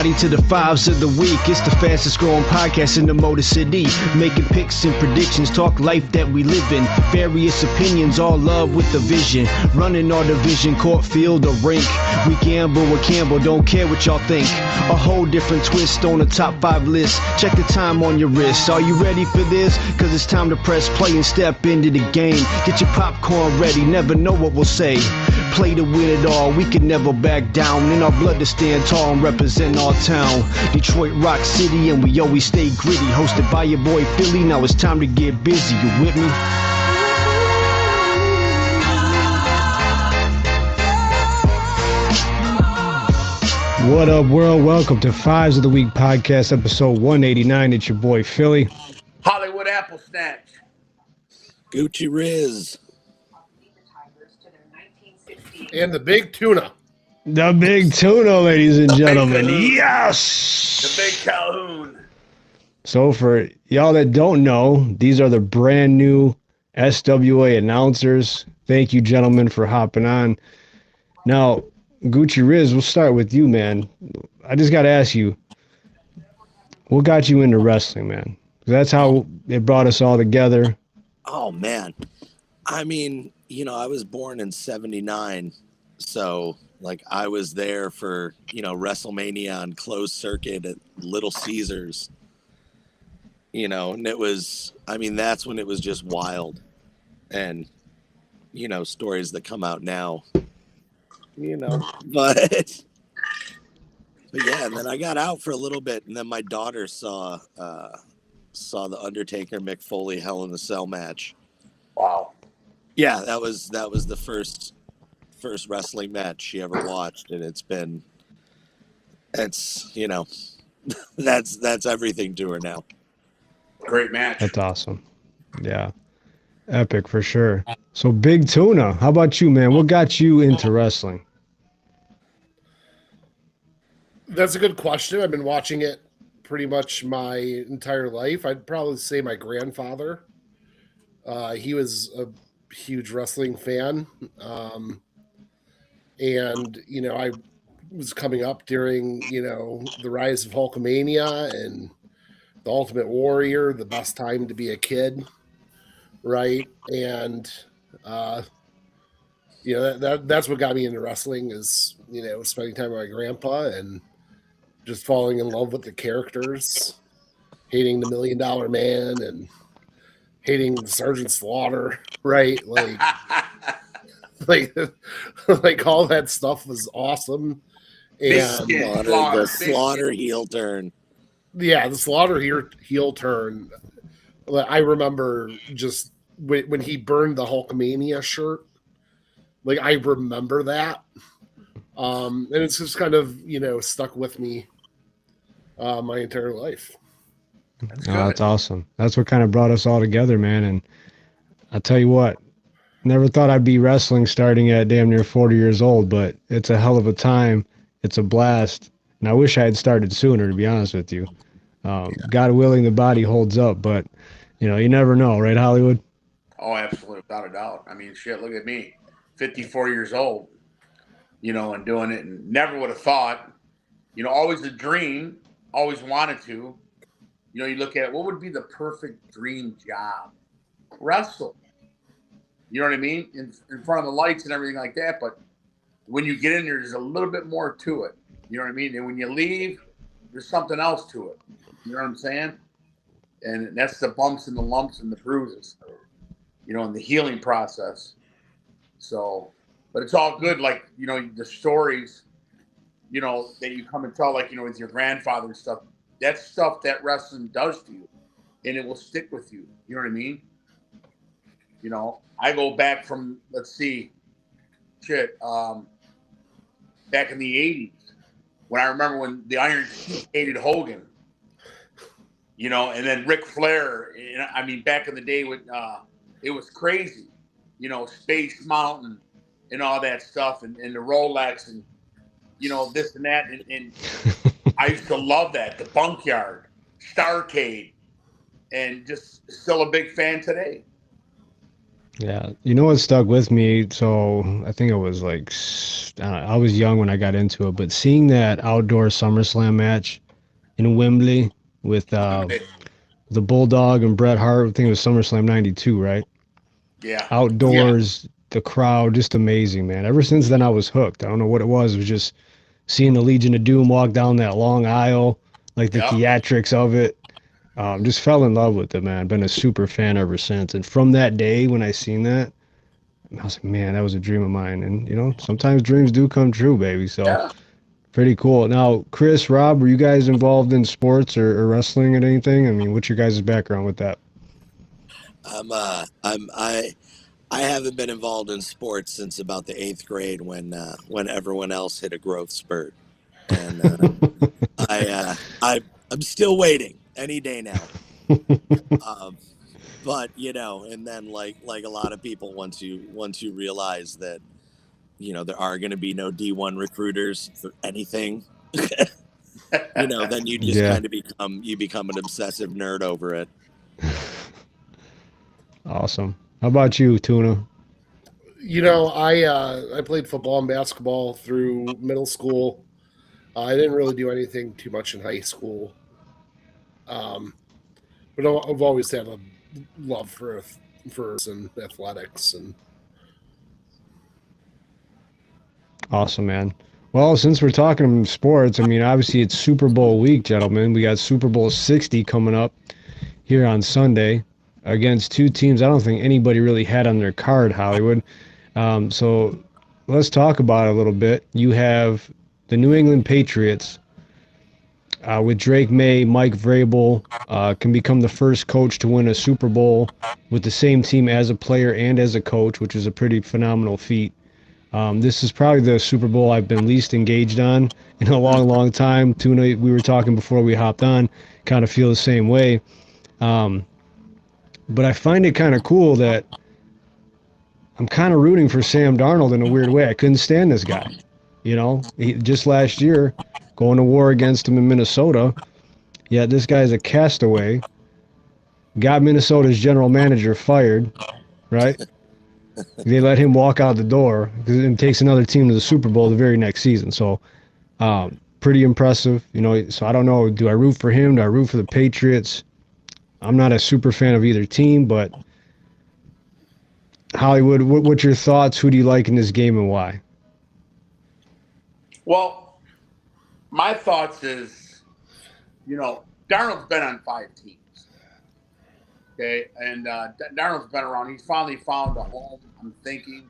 To the fives of the week, it's the fastest growing podcast in the Motor City. Making picks and predictions, talk life that we live in. Various opinions, all love with the vision. Running our division, court, field, or rink. We gamble with Campbell, don't care what y'all think. A whole different twist on the top 5 list. Check the time on your wrist. Are you ready for this? Cause it's time to press play and step into the game. Get your popcorn ready, never know what we'll say. Play to win it all, we can never back down. In our blood to stand tall and represent our town. Detroit Rock City, and we always stay gritty. Hosted by your boy Fillie, now it's time to get busy. You with me? What up, world? Welcome to Fives of the Week podcast, episode 189. It's your boy Fillie. Hollywood Applesnatch. Gucci Riz. And the big tuna. The big tuna, ladies and gentlemen. Yes! The big Calhoun. So for y'all that don't know, these are the brand new SWA announcers. Thank you, gentlemen, for hopping on. Now, Gucci Riz, we'll start with you, man. I just got to ask you, what got you into wrestling, man? That's how it brought us all together. Oh, man. I mean, I was born in 79, so I was there for, WrestleMania on closed circuit at Little Caesars, and it was, that's when it was just wild. And, stories that come out now, but yeah, and then I got out for a little bit, and then my daughter saw the Undertaker Mick Foley Hell in the Cell match. Wow. Yeah, that was the first wrestling match she ever watched, and that's everything to her now. Great match. That's awesome. Yeah. Epic for sure. So Big Tuna, how about you, man? What got you into wrestling? That's a good question. I've been watching it pretty much my entire life. I'd probably say my grandfather. He was a huge wrestling fan. And, I was coming up during, the rise of Hulkamania and the Ultimate Warrior, the best time to be a kid. Right. And, that's what got me into wrestling is, spending time with my grandpa and just falling in love with the characters, hating the $1 Million Man and hating Sergeant Slaughter, right? Like all that stuff was awesome. And the Slaughter heel turn. Yeah, the Slaughter heel turn. I remember just when he burned the Hulkamania shirt. I remember that. And it's just kind of, stuck with me my entire life. That's awesome. That's what kind of brought us all together, man. And I'll tell you what, never thought I'd be wrestling starting at damn near 40 years old, but it's a hell of a time. It's a blast. And I wish I had started sooner, to be honest with you. God willing, the body holds up, but, you never know, right, Hollywood? Oh, absolutely, without a doubt. Shit, look at me, 54 years old, and doing it, and never would have thought, always a dream, always wanted to. You look at what would be the perfect dream job? Wrestle. You know what I mean? In front of the lights and everything like that. But when you get in there, there's a little bit more to it. You know what I mean? And when you leave, there's something else to it. You know what I'm saying? And that's the bumps and the lumps and the bruises, and the healing process. So, but it's all good. The stories, that you come and tell, with your grandfather and stuff. That's stuff that wrestling does to you, and it will stick with you. You know what I mean? I go back from, let's see, back in the 80s, when I remember when the Iron Sheik hated Hogan, and then Ric Flair, back in the day when it was crazy, Space Mountain and all that stuff, and the Rolex and, this and that, and I used to love that. The Bunkyard, Starcade, and just still a big fan today. Yeah, you know what stuck with me? So I think it was like I was young when I got into it, but seeing that outdoor SummerSlam match in Wembley with the Bulldog and Bret Hart, I think it was SummerSlam '92, right? Yeah. Outdoors, the crowd, just amazing, man. Ever since then, I was hooked. I don't know what it was. It was just seeing the Legion of Doom walk down that long aisle, like the Yeah. theatrics of it. Just fell in love with it, man. Been a super fan ever since. And from that day when I seen that, I was like, man, that was a dream of mine. And, you know, sometimes dreams do come true, baby. So Yeah. pretty cool. Now, Chris, Rob, were you guys involved in sports or wrestling or anything? I mean, what's your guys' background with that? I haven't been involved in sports since about the 8th grade when everyone else hit a growth spurt, and I'm still waiting any day now. Um, but and then like a lot of people, once you realize that there are going to be no D1 recruiters for anything, then you just Yeah. kind of become an obsessive nerd over it. Awesome. How about you, Tuna? I played football and basketball through middle school. I didn't really do anything too much in high school. But I've always had a love for and athletics and Awesome, man. Well, since we're talking sports, I mean, obviously it's Super Bowl week, gentlemen. We got Super Bowl 60 coming up here on Sunday against two teams I don't think anybody really had on their card, Hollywood. So let's talk about it a little bit. You have the New England Patriots with Drake May, Mike Vrabel can become the first coach to win a Super Bowl with the same team as a player and as a coach, which is a pretty phenomenal feat. This is probably the Super Bowl I've been least engaged on in a long, long time. Tuna, we were talking before we hopped on, kind of feel the same way. But I find it kind of cool that I'm kind of rooting for Sam Darnold in a weird way. I couldn't stand this guy. Just last year, going to war against him in Minnesota. Yeah, this guy's a castaway. Got Minnesota's general manager fired, right? They let him walk out the door because it takes another team to the Super Bowl the very next season. So, pretty impressive. So I don't know. Do I root for him? Do I root for the Patriots? I'm not a super fan of either team, but Hollywood, what's your thoughts? Who do you like in this game and why? Well, my thoughts is, Darnold's been on 5 teams. Okay, and Darnold's been around. He's finally found a home, I'm thinking.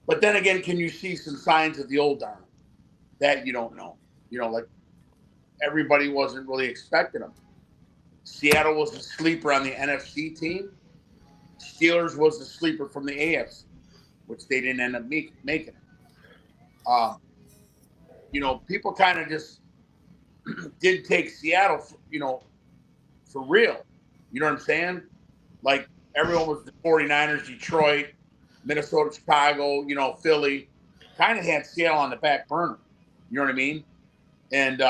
But then again, can you see some signs of the old Darnold that you don't know? Like everybody wasn't really expecting him. Seattle was a sleeper on the NFC team. Steelers was a sleeper from the AFC, which they didn't end up making it. People kind of just didn't take Seattle, for real. You know what I'm saying? Like everyone was the 49ers, Detroit, Minnesota, Chicago, Philly. Kind of had Seattle on the back burner. You know what I mean? And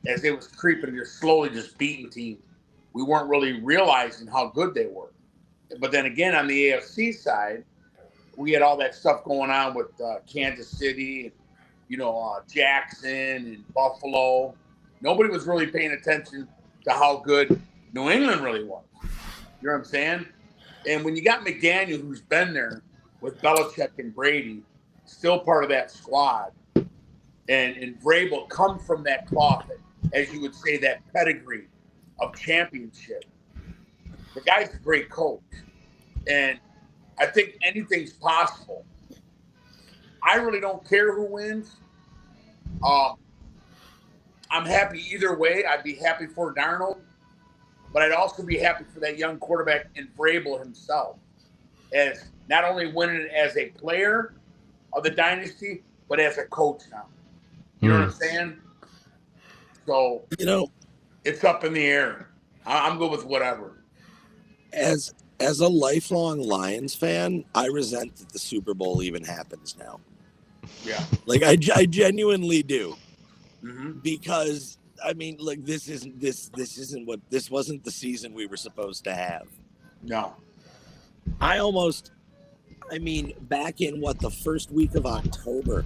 as they was creeping, they're slowly just beating teams. We weren't really realizing how good they were. But then again, on the AFC side, we had all that stuff going on with Kansas City, Jackson and Buffalo. Nobody was really paying attention to how good New England really was. You know what I'm saying? And when you got McDaniel, who's been there with Belichick and Brady, still part of that squad, and Vrabel come from that closet, as you would say, that pedigree of championship. The guy's a great coach. And I think anything's possible. I really don't care who wins. I'm happy either way. I'd be happy for Darnold, but I'd also be happy for that young quarterback in Vrabel himself, as not only winning as a player of the dynasty, but as a coach now. You know what I'm saying? So, it's up in the air. I'm good with whatever. As a lifelong Lions fan, I resent that the Super Bowl even happens now. Yeah. Like I genuinely do. Mm-hmm. Because I mean, like this wasn't the season we were supposed to have. No. back in the first week of October,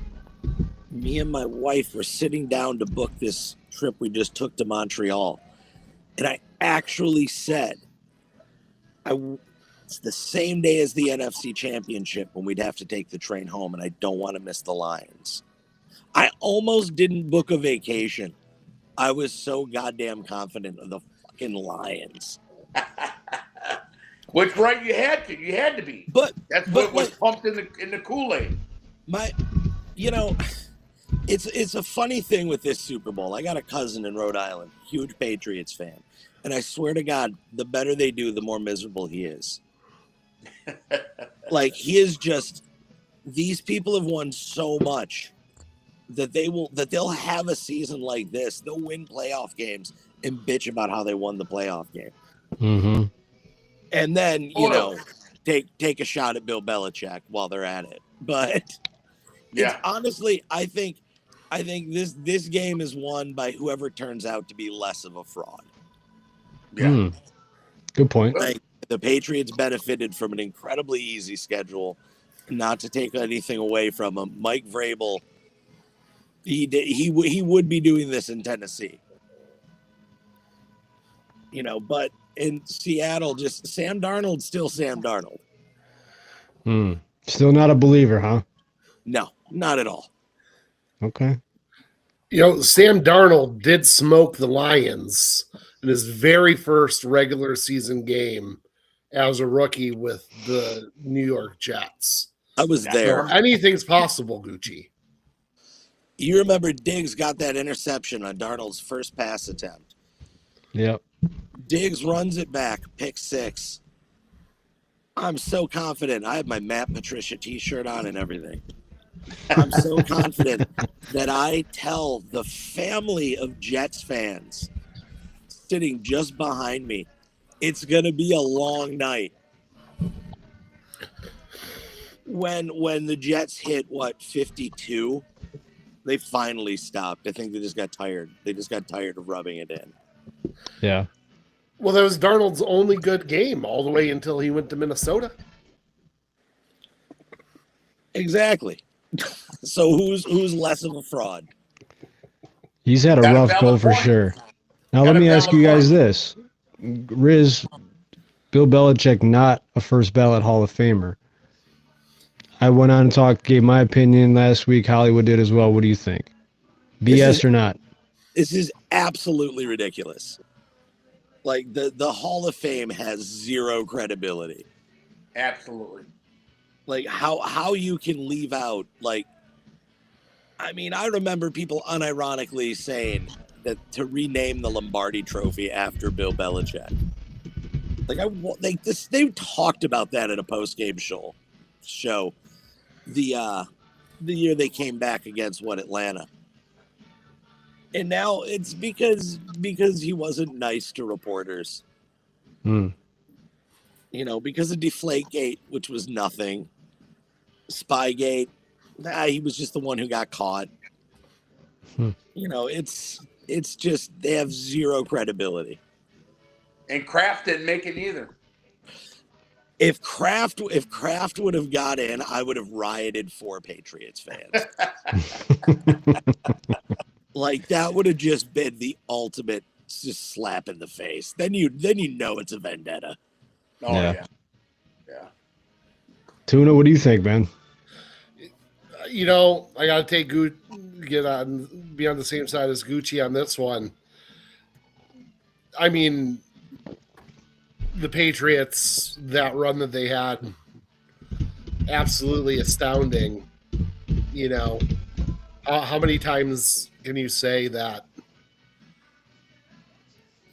me and my wife were sitting down to book this trip we just took to Montreal. And I actually said, it's the same day as the NFC Championship when we'd have to take the train home, and I don't want to miss the Lions. I almost didn't book a vacation. I was so goddamn confident of the fucking Lions. Which, right, you had to be. But that's what was pumped in the Kool-Aid. It's a funny thing with this Super Bowl. I got a cousin in Rhode Island, huge Patriots fan. And I swear to God, the better they do, the more miserable he is. He is just, these people have won so much that they'll have a season like this. They'll win playoff games and bitch about how they won the playoff game. Mm-hmm. And then, take a shot at Bill Belichick while they're at it. But honestly, I think this game is won by whoever turns out to be less of a fraud. Yeah. Good point. The Patriots benefited from an incredibly easy schedule. Not to take anything away from him, Mike Vrabel, he would be doing this in Tennessee. But in Seattle, just Sam Darnold, still Sam Darnold. Still not a believer, huh? No, not at all. Okay. Sam Darnold did smoke the Lions in his very first regular season game as a rookie with the New York Jets. I was there. Anything's possible, Gucci. You remember Diggs got that interception on Darnold's first pass attempt. Yep. Diggs runs it back, pick 6. I'm so confident. I have my Matt Patricia t-shirt on and everything. I'm so confident that I tell the family of Jets fans sitting just behind me, it's going to be a long night. When the Jets hit, 52, they finally stopped. I think they just got tired. They just got tired of rubbing it in. Yeah. Well, that was Darnold's only good game all the way until he went to Minnesota. Exactly. So who's less of a fraud? He's had a rough go for sure. Now let me ask you guys this. Riz, Bill Belichick, not a first ballot Hall of Famer. I went on and gave my opinion last week. Hollywood did as well. What do you think? BS or not? This is absolutely ridiculous. The Hall of Fame has zero credibility. Absolutely. How you can leave out, I remember people unironically saying that to rename the Lombardi Trophy after Bill Belichick. They talked about that at a post-game show. The year they came back against Atlanta. And now it's because he wasn't nice to reporters. Because of Deflategate, which was nothing. Spygate, he was just the one who got caught. It's just they have zero credibility. And Kraft didn't make it either. If Kraft would have got in, I would have rioted for Patriots fans. That would have just been the ultimate just slap in the face. Then you know it's a vendetta. Oh yeah. Tuna, what do you think, man? I gotta be on the same side as Gucci on this one. I mean, the Patriots, that run that they had, absolutely astounding. How many times can you say that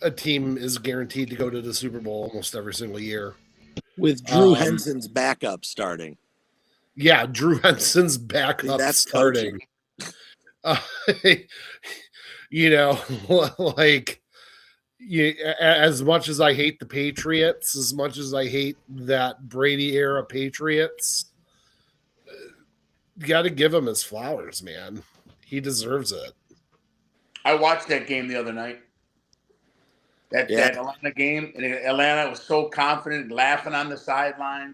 a team is guaranteed to go to the Super Bowl almost every single year? With Drew Henson's backup starting. Yeah, Drew Henson's backup starting. As much as I hate the Patriots, as much as I hate that Brady era Patriots, you got to give him his flowers, man. He deserves it. I watched that game the other night. That Atlanta game, and Atlanta was so confident, laughing on the sideline.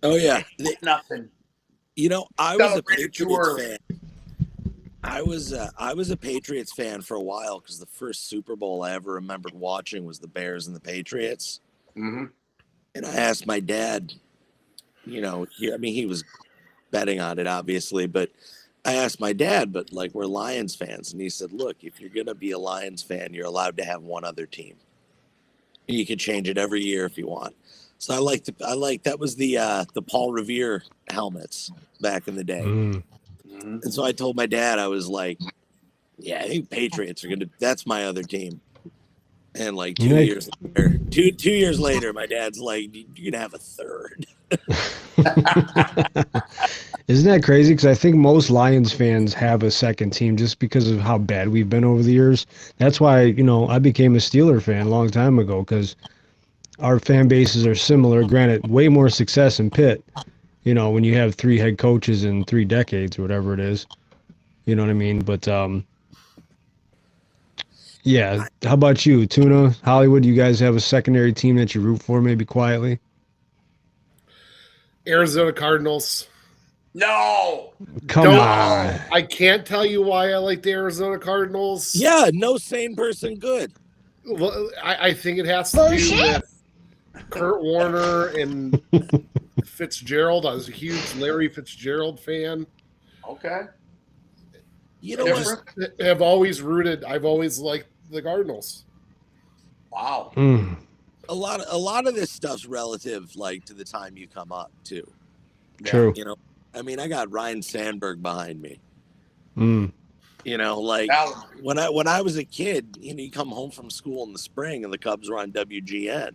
Oh yeah, Nothing. you know, I was a Celebrated too Patriots early. fan. I was a Patriots fan for a while because the first Super Bowl I ever remembered watching was the Bears and the Patriots. Mm-hmm. And I asked my dad, you know, he was betting on it obviously, but I asked my dad, but like we're Lions fans, and he said, "Look, if you're gonna be a Lions fan, you're allowed to have one other team. And you can change it every year if you want." So that was the Paul Revere helmets back in the day. Mm-hmm. And so I told my dad, I was like, yeah, I think Patriots are that's my other team. And like 2 years later, two years later, my dad's like, you can have a third. Isn't that crazy? Because I think most Lions fans have a second team just because of how bad we've been over the years. That's why, I became a Steeler fan a long time ago because our fan bases are similar. Granted, way more success in Pitt, when you have 3 head coaches in 3 decades or whatever it is. You know what I mean? But, yeah. How about you, Tuna, Hollywood? You guys have a secondary team that you root for, maybe quietly? Arizona Cardinals. No. Come on. I can't tell you why I like the Arizona Cardinals. Yeah, no sane person good. Well, I think it has to do with Kurt Warner and Fitzgerald. I was a huge Larry Fitzgerald fan. Okay. You know what? I've always liked the Cardinals. Wow. A lot of this stuff's relative, like to the time you come up too. True. I mean, I got Ryan Sandberg behind me. Like when I was a kid, you come home from school in the spring and the Cubs were on WGN.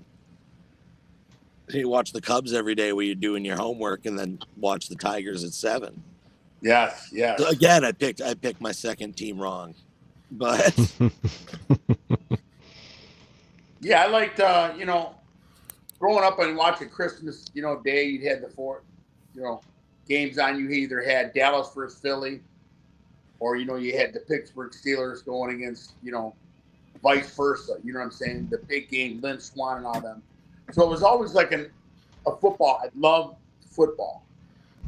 You watch the Cubs every day while you're doing your homework, and then watch the Tigers at 7. Yes. So again, I picked my second team wrong, but yeah, I liked growing up and watching Christmas, Day. You'd had the 4, games on. You either had Dallas versus Philly, or you had the Pittsburgh Steelers going against vice versa. You know what I'm saying? The big game, Lynn Swan and all them. So it was always like a football. I loved football.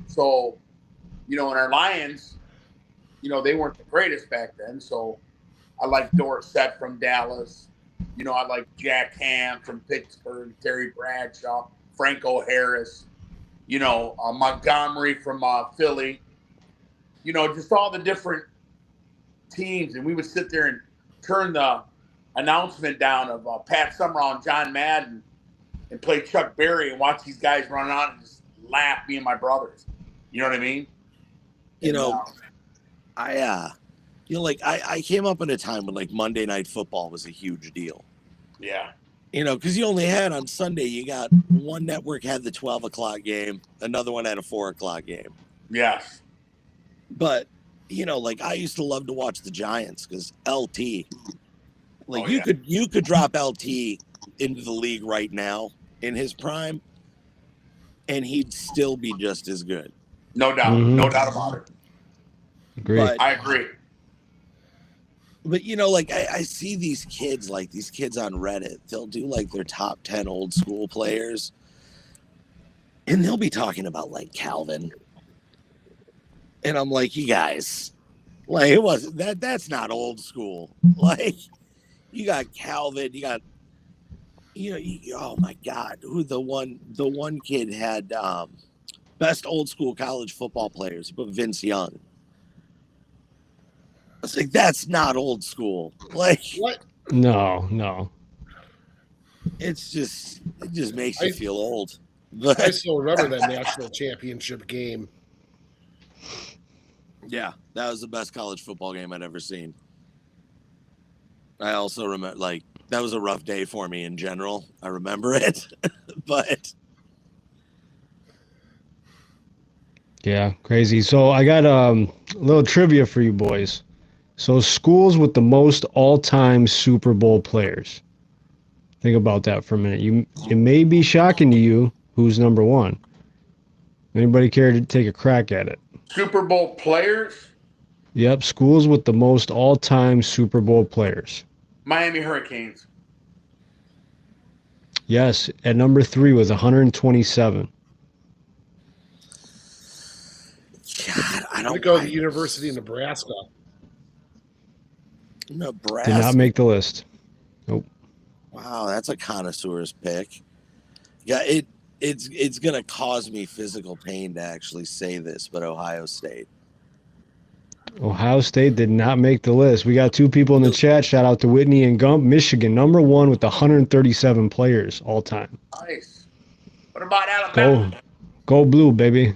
So, and our Lions, they weren't the greatest back then. So I liked Dorsett from Dallas. I liked Jack Ham from Pittsburgh, Terry Bradshaw, Franco Harris, Montgomery from Philly. Just all the different teams. And we would sit there and turn the announcement down of Pat Summerall and John Madden and play Chuck Berry and watch these guys run out and just laugh, me and my brothers. You know what I mean? I came up in a time when like Monday Night Football was a huge deal. Yeah. Because you only had on Sunday, you got one network had the 12 o'clock game, another one had a 4 o'clock game. Yes. But, I used to love to watch the Giants because LT, you could drop LT into the league right now in his prime, and he'd still be just as good. No doubt. No doubt about it. Agree. I agree. But, I see these kids on Reddit, they'll do like their top 10 old school players, and they'll be talking about like Calvin. And I'm like, you guys, like it wasn't that's not old school. Like you got Calvin, you got, oh my God, who the one kid had best old school college football players, but Vince Young. I was like, that's not old school. Like what? No. It just makes you feel old. But I still remember that national championship game. Yeah, that was the best college football game I'd ever seen. I also remember, like, that was a rough day for me in general. I remember it, but Yeah, crazy. So I got a little trivia for you boys. So schools with the most all-time Super Bowl players. Think about that for a minute. It may be shocking to you who's number 1. Anybody care to take a crack at it? Super Bowl players? Yep, schools with the most all-time Super Bowl players. Miami Hurricanes. Yes, at number 3 was 127. I I'm don't going to go to the University of Nebraska. Nebraska. Did not make the list. Nope. Wow, that's a connoisseur's pick. Yeah, it's gonna cause me physical pain to actually say this, but Ohio State. Ohio State did not make the list. We got two people in the chat. Shout out to Whitney and Gump. Michigan, number 1 with 137 players all time. Nice. What about Alabama? Go blue, baby.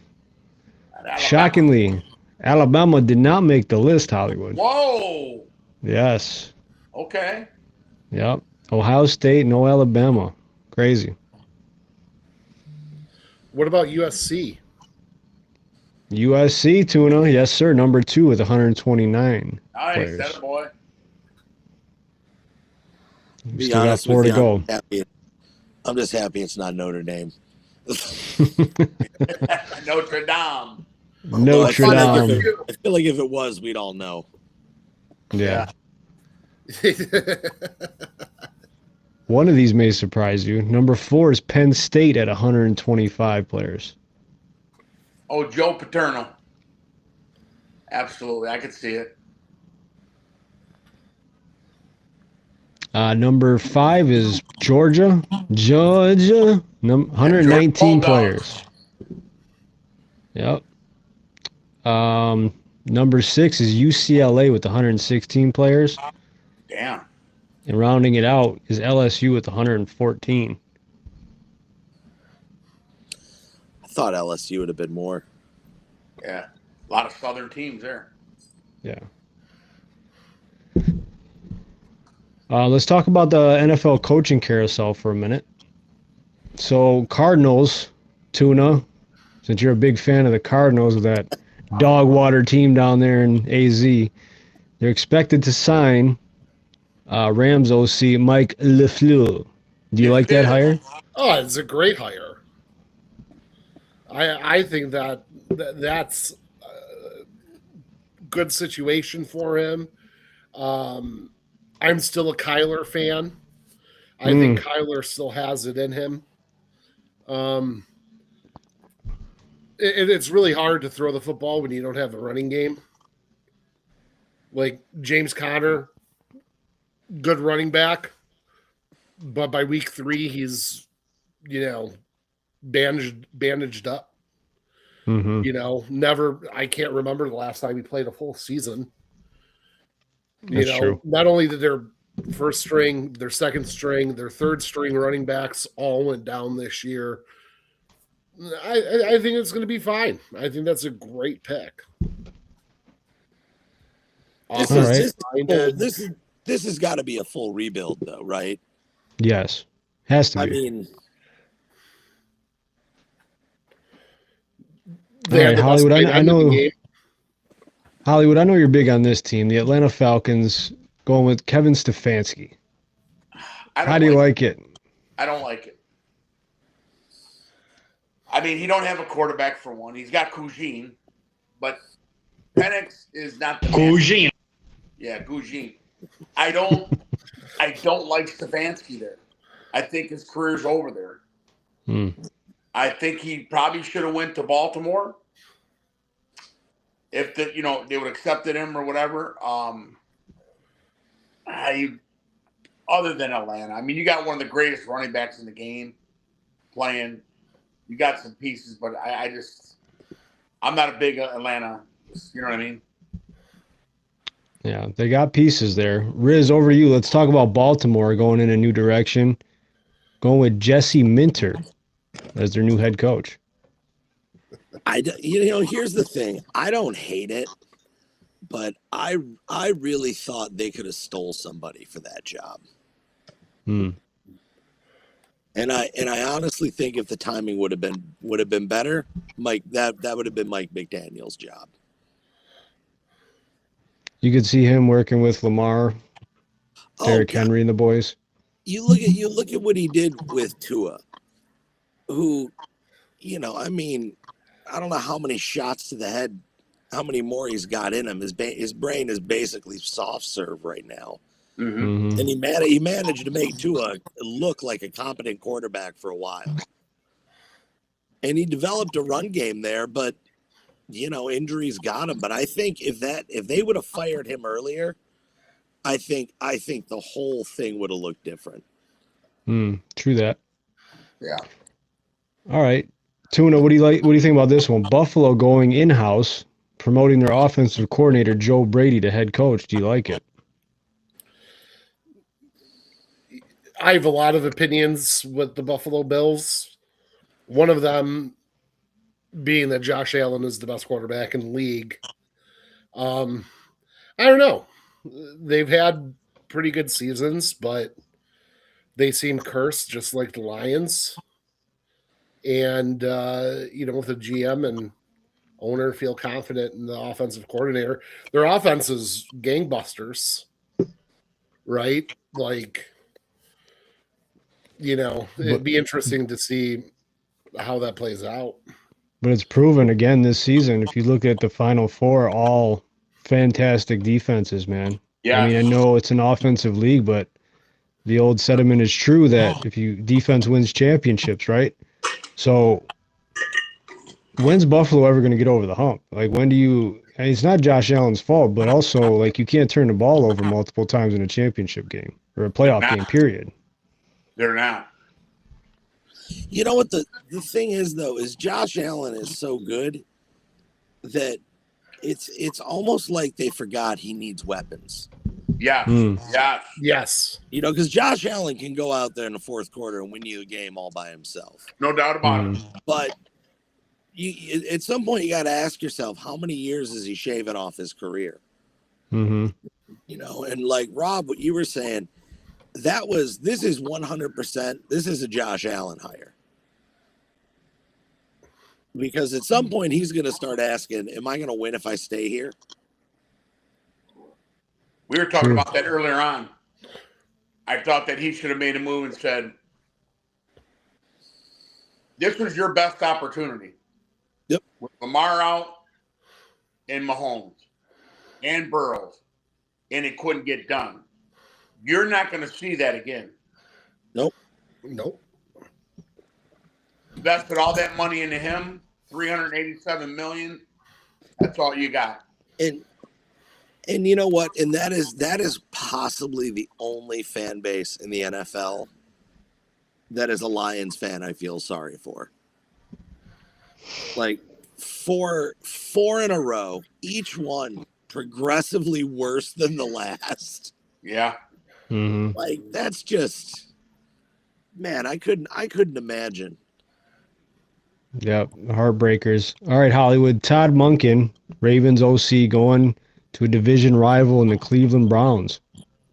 Alabama. Shockingly, Alabama did not make the list, Hollywood. Whoa. Yes. Okay. Yep. Ohio State, no Alabama. Crazy. What about USC? USC, Tuna. Yes, sir. Number 2 with 129 Nice. players. That a boy. Be Still got honest 4 with to you, go. I'm just happy it's not Notre Dame. Notre Dame. Notre Dame. I feel like if it was, we'd all know. Yeah. One of these may surprise you. Number 4 is Penn State at 125 players. Oh, Joe Paterno. Absolutely. I could see it. Number 5 is Georgia. 119 players. Yep. Number 6 is UCLA with 116 players. Damn. And rounding it out is LSU with 114. I thought LSU would have been more. Yeah. A lot of Southern teams there. Yeah. Let's talk about the NFL coaching carousel for a minute. So Cardinals, Tuna, since you're a big fan of the Cardinals, of that dog water team down there in AZ, they're expected to sign Rams OC Mike LaFleur. Do you like that hire? Oh, it's a great hire. I think that's a good situation for him. I'm still a Kyler fan. I think Kyler still has it in him. It's really hard to throw the football when you don't have the running game. Like James Conner, good running back, but by week 3 he's, bandaged up. Mm-hmm. I can't remember the last time he played a full season. That's true. Not only did their first string, their second string, their third string running backs all went down this year. I think it's going to be fine. I think that's a great pick. This has got to be a full rebuild, though, right? Yes. Has to be. I mean, all right, Hollywood, I know. Hollywood, I know you're big on this team, the Atlanta Falcons, going with Kevin Stefanski. How do you like it? I don't like it. I mean, he don't have a quarterback for one. He's got Gugene, but Penix is not the Gugene. Yeah, Gugene. I don't like Stefanski there. I think his career's over there. I think he probably should have went to Baltimore. If they would have accepted him or whatever. Other than Atlanta, I mean, you got one of the greatest running backs in the game playing. You got some pieces, but I'm not a big Atlanta. You know what I mean? Yeah, they got pieces there. Riz, over to you. Let's talk about Baltimore going in a new direction. Going with Jesse Minter as their new head coach. Here's the thing. I don't hate it, but I really thought they could have stole somebody for that job. And I honestly think if the timing would have been better, Mike, that would have been Mike McDaniel's job. You could see him working with Lamar, Derrick Henry, and the boys. You look at what he did with Tua, who, I mean, I don't know how many shots to the head, how many more he's got in him. His brain is basically soft serve right now. Mm-hmm. And he managed to make Tua look like a competent quarterback for a while. And he developed a run game there, but injuries got him. But I think if they would have fired him earlier, I think the whole thing would have looked different. True that. Yeah. All right. Tuna, what do you think about this one? Buffalo going in-house, promoting their offensive coordinator, Joe Brady, to head coach. Do you like it? I have a lot of opinions with the Buffalo Bills. One of them being that Josh Allen is the best quarterback in the league. I don't know. They've had pretty good seasons, but they seem cursed just like the Lions. And, with the GM and owner feel confident in the offensive coordinator. Their offense is gangbusters, right? Like, it'd be interesting to see how that plays out. But it's proven again this season. If you look at the Final Four, all fantastic defenses, man. Yeah. I mean, I know it's an offensive league, but the old sentiment is true that if defense wins championships, right? So when's Buffalo ever going to get over the hump? Like, when do you? And it's not Josh Allen's fault, but also like you can't turn the ball over multiple times in a championship game or a playoff game. Period. They're not. You know what the thing is though is Josh Allen is so good that it's almost like they forgot he needs weapons. Yeah. Yeah. Yes. Because Josh Allen can go out there in the fourth quarter and win you a game all by himself. No doubt about it. But at some point you got to ask yourself, how many years is he shaving off his career? Mm-hmm. And like Rob, what you were saying, this is 100%. This is a Josh Allen hire. Because at some point he's going to start asking, am I going to win if I stay here? We were talking about that earlier on. I thought that he should have made a move and said, this was your best opportunity. Yep. With Lamar out and Mahomes and Burrows, and it couldn't get done. You're not going to see that again. Nope. Invested all that money into him, $387 million. That's all you got. And you know what? And that is possibly the only fan base in the NFL that is a Lions fan I feel sorry for. Like four in a row, each one progressively worse than the last. Yeah. Mm-hmm. Like that's just, man, I couldn't imagine. Yep, heartbreakers. All right, Hollywood. Todd Monken, Ravens OC, going to a division rival in the Cleveland Browns.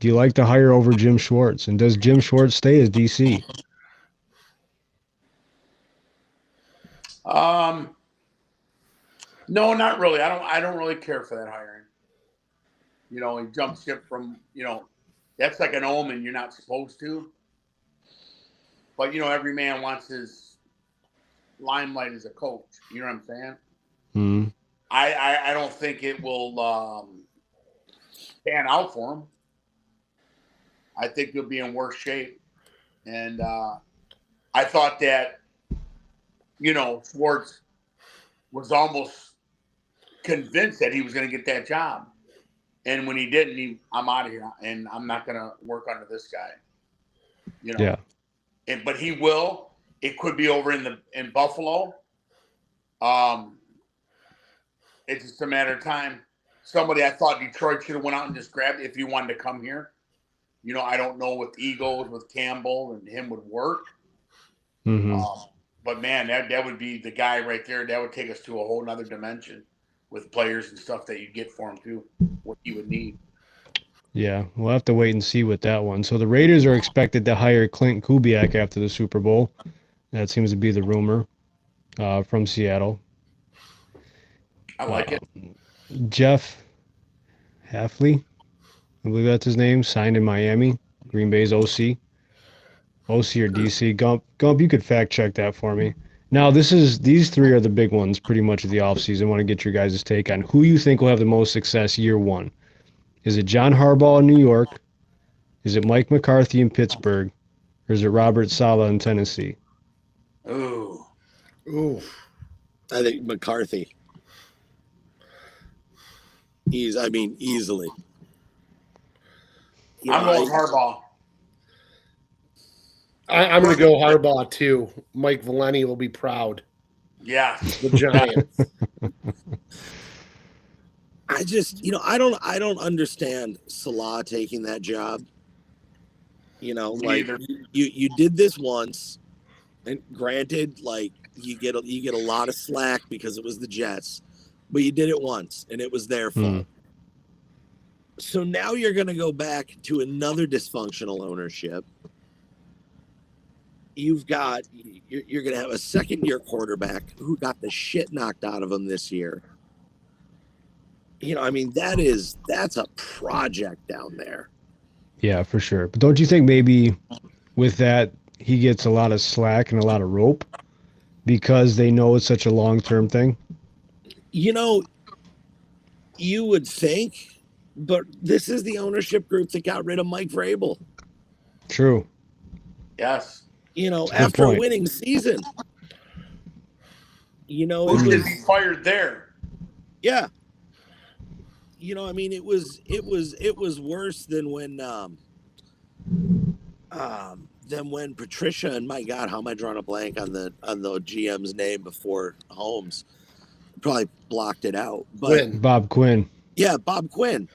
Do you like the hire over Jim Schwartz? And does Jim Schwartz stay as DC? No, not really. I don't really care for that hiring. He jumped ship from, that's like an omen you're not supposed to. But, every man wants his limelight as a coach. You know what I'm saying? Mm-hmm. I don't think it will pan out for him. I think he'll be in worse shape. And I thought that, Schwartz was almost convinced that he was going to get that job. And when he didn't, I'm out of here, and I'm not going to work under this guy. Yeah. But he will. It could be over in Buffalo. It's just a matter of time. Somebody I thought Detroit should have went out and just grabbed if he wanted to come here. I don't know with Eagles, with Campbell and him would work. Mm-hmm. But man, that would be the guy right there. That would take us to a whole nother dimension with players and stuff that you get for him too, what he would need. Yeah, we'll have to wait and see with that one. So the Raiders are expected to hire Clint Kubiak after the Super Bowl. That seems to be the rumor from Seattle. I like it. Jeff Hafley, I believe that's his name, signed in Miami, Green Bay's OC. OC or DC. Gump, you could fact check that for me. Now, these three are the big ones pretty much of the offseason. I want to get your guys' take on who you think will have the most success year one. Is it John Harbaugh in New York? Is it Mike McCarthy in Pittsburgh? Or is it Robert Saleh in Tennessee? Ooh. I think McCarthy. Easily. I'm going Harbaugh. I'm going to go Harbaugh too. Mike Valenti will be proud. Yeah, the Giants. I just, I don't understand Salah taking that job. Like either. you did this once, and granted, like you get a lot of slack because it was the Jets, but you did it once and it was their fault. So now you're going to go back to another dysfunctional ownership. You're going to have a second-year quarterback who got the shit knocked out of him this year. That's a project down there. Yeah, for sure. But don't you think maybe with that he gets a lot of slack and a lot of rope because they know it's such a long-term thing? You would think, but this is the ownership group that got rid of Mike Vrabel. True. Yes. After a winning season. Who should be fired there? Yeah. It was worse than when Patricia, and my God, how am I drawing a blank on the GM's name before Holmes? Probably blocked it out. But Bob Quinn. Yeah, Bob Quinn.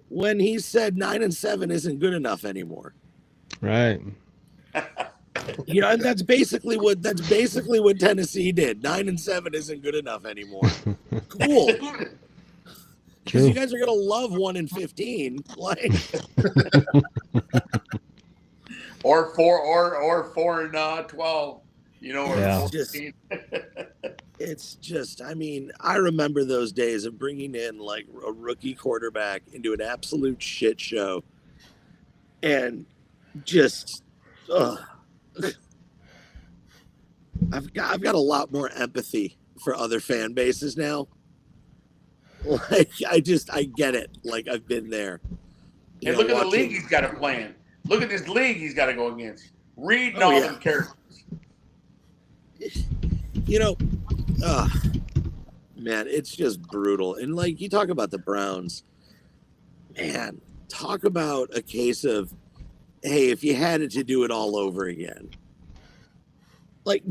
When he said 9-7 isn't good enough anymore. Right. And that's basically what Tennessee did. 9-7 isn't good enough anymore. Cool. Because you guys are gonna love 1-15, like, or 4-12. Or 14. It's just, I remember those days of bringing in like a rookie quarterback into an absolute shit show, and just, I've got a lot more empathy for other fan bases now. Like, I get it. Like, I've been there. And look at the league he's got to play in. Look at this league he's got to go against. Read and all them characters. Man, it's just brutal. And like, you talk about the Browns, man, talk about a case of, hey, if you had it to do it all over again. Like,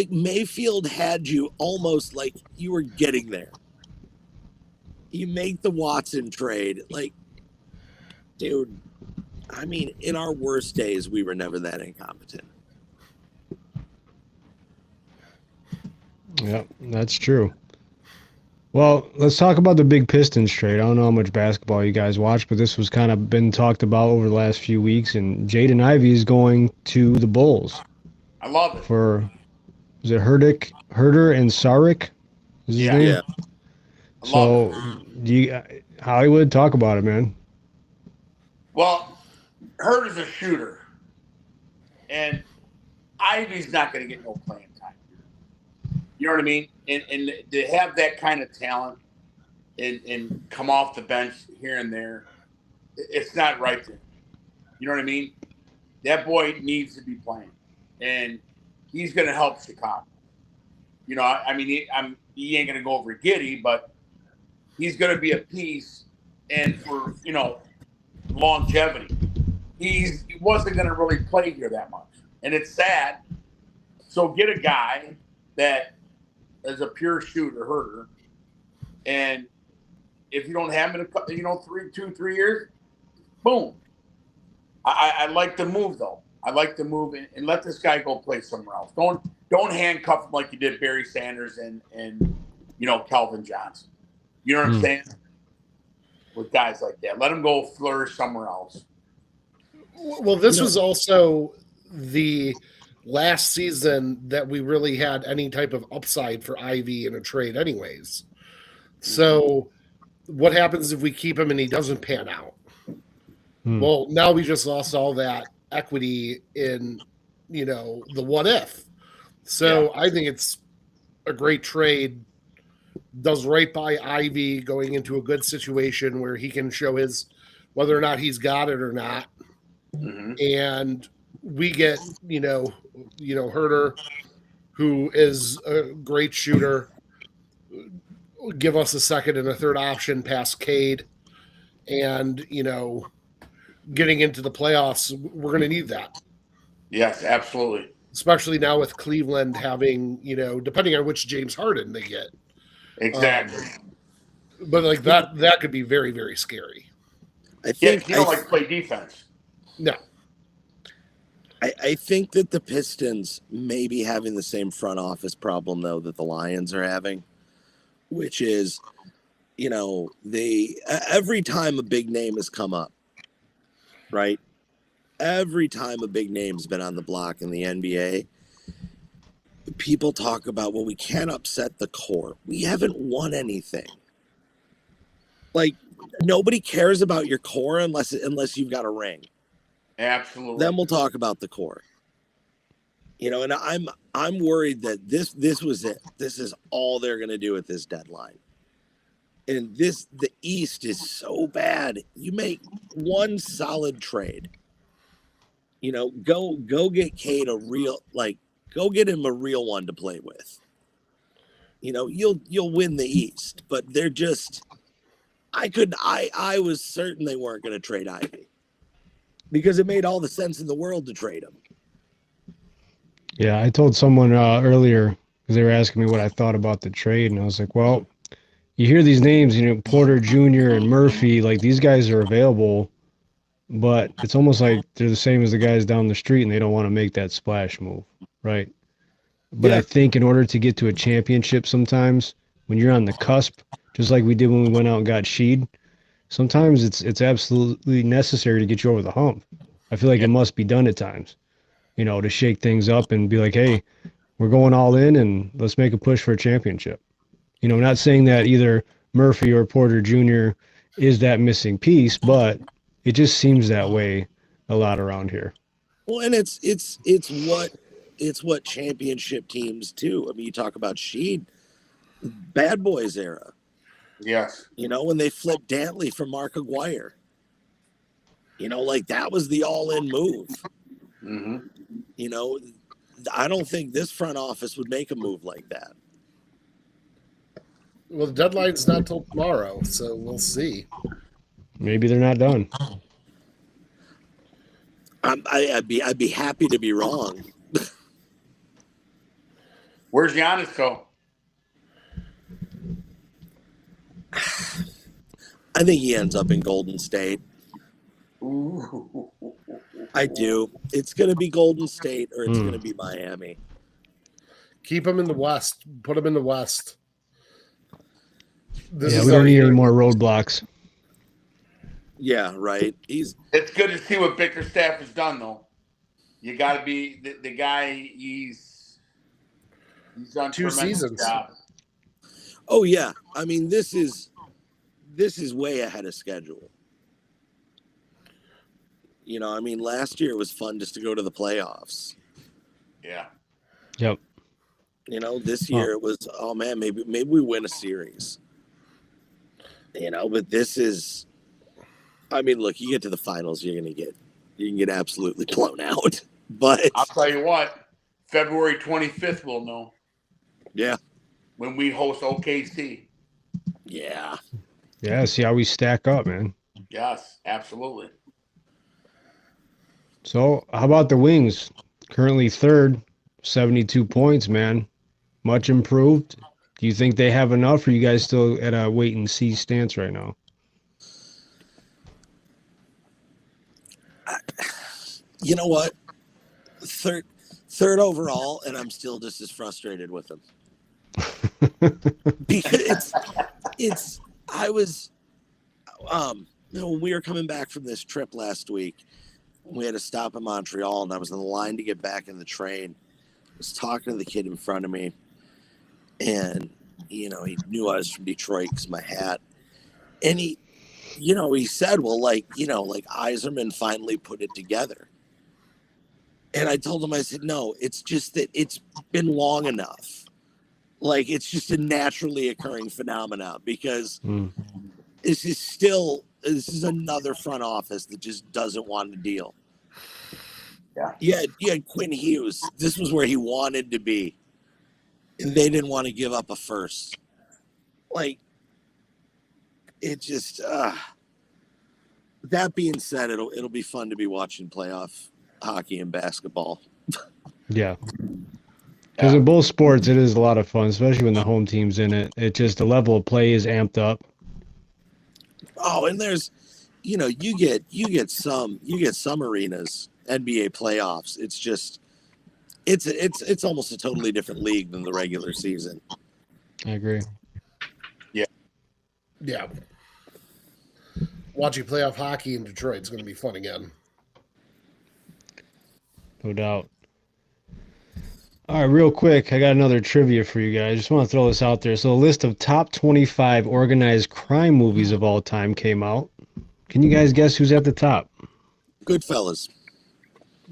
Mayfield had you almost like you were getting there. You make the Watson trade. Like, dude, in our worst days, we were never that incompetent. Yep, that's true. Well, let's talk about the big Pistons trade. I don't know how much basketball you guys watch, but this was kind of been talked about over the last few weeks, and Jaden Ivey is going to the Bulls. I love it. Is it Herder and Saric? Is his name? Yeah. So, Hollywood, talk about it, man. Well, Herder's a shooter, and Ivey's not going to get no playing time. You know what I mean? And to have that kind of talent and come off the bench here and there, it's not right there. You know what I mean? That boy needs to be playing, and he's going to help Chicago. He ain't going to go over Giddey, but he's going to be a piece, and for, longevity. He wasn't going to really play here that much, and it's sad. So get a guy that is a pure shooter, Herder, and if you don't have him in 3 years, boom. I like the move, though. I like the move, and let this guy go play somewhere else. Don't handcuff him like you did Barry Sanders and Calvin Johnson. You know what I'm saying? With guys like that, let him go flourish somewhere else. Well, this was also the last season that we really had any type of upside for Ivy in a trade anyways. So what happens if we keep him and he doesn't pan out? Well, now we just lost all that equity in, the what if. So I think it's a great trade. Does right by Ivy going into a good situation where he can show whether or not he's got it or not. Mm-hmm. And we get, Herder, who is a great shooter. give us a second and a third option past Cade, and getting into the playoffs, we're going to need that. Yes, absolutely. Especially now with Cleveland having, depending on which James Harden they get. Exactly. But like that could be very, very scary. I think you don't like to play defense. No. I think that the Pistons may be having the same front office problem, though, that the Lions are having, which is, every time a big name has come up, right? Every time a big name's been on the block in the NBA, people talk about, well, we can't upset the core. We haven't won anything. Like, nobody cares about your core unless you've got a ring. Absolutely. Then we'll talk about the core. And I'm worried that this was it. This is all they're going to do at this deadline. And the East is so bad. You make one solid trade. Go get Cade go get him a real one to play with. You'll win the East, but they're just. I was certain they weren't going to trade Ivy because it made all the sense in the world to trade him. Yeah, I told someone earlier because they were asking me what I thought about the trade, and I was like, well, you hear these names, Porter Jr. and Murphy, like these guys are available, but it's almost like they're the same as the guys down the street and they don't want to make that splash move, right? But I think in order to get to a championship sometimes, when you're on the cusp, just like we did when we went out and got Sheed, sometimes it's absolutely necessary to get you over the hump. I feel like it must be done at times, to shake things up and be like, hey, we're going all in and let's make a push for a championship. Not saying that either Murphy or Porter Jr. is that missing piece, but it just seems that way a lot around here. Well, and it's what championship teams do. I mean, you talk about Sheed, Bad Boys era. Yes. When they flipped Dantley for Mark Aguirre. That was the all-in move. Mm-hmm. I don't think this front office would make a move like that. Well, the deadline's not till tomorrow, so we'll see. Maybe they're not done. I'd be happy to be wrong. Where's Giannis go? I think he ends up in Golden State. Ooh. I do. It's going to be Golden State or it's going to be Miami. Keep him in the West. Put him in the West. We don't need any more roadblocks. Yeah, right. It's good to see what Bickerstaff has done, though. You got to be the guy. He's done 2 seasons. Job. Oh yeah, I mean this is way ahead of schedule. Last year it was fun just to go to the playoffs. Yeah. Yep. This year it was, oh man, maybe we win a series. But this is, look, you get to the finals, you can get absolutely blown out. But I'll tell you what, February 25th we'll know. Yeah. When we host OKC. Yeah. Yeah, see how we stack up, man. Yes, absolutely. So, how about the Wings? Currently third, 72 points, man. Much improved. Do you think they have enough, or are you guys still at a wait-and-see stance right now? You know what? Third overall, and I'm still just as frustrated with them. Because when we were coming back from this trip last week, we had to stop in Montreal, and I was in the line to get back in the train. I was talking to the kid in front of me, and he knew I was from Detroit because my hat. And he said, well, Yzerman finally put it together. And I told him, I said, no, it's just that it's been long enough. It's just a naturally occurring phenomena because this is another front office that just doesn't want to deal. Yeah. You had Quinn Hughes. This was where he wanted to be. And they didn't want to give up a first. Like, it just. That being said, it'll be fun to be watching playoff hockey and basketball. Yeah. Because in both sports, it is a lot of fun, especially when the home team's in it. It just, the level of play is amped up. Oh, and there's, you get some arenas, NBA playoffs. It's just, it's almost a totally different league than the regular season. I agree. Yeah. Watching playoff hockey in Detroit is going to be fun again. No doubt. All right, real quick, I got another trivia for you guys. Just want to throw this out there. So, a list of top 25 organized crime movies of all time came out. Can you guys guess who's at the top? Goodfellas.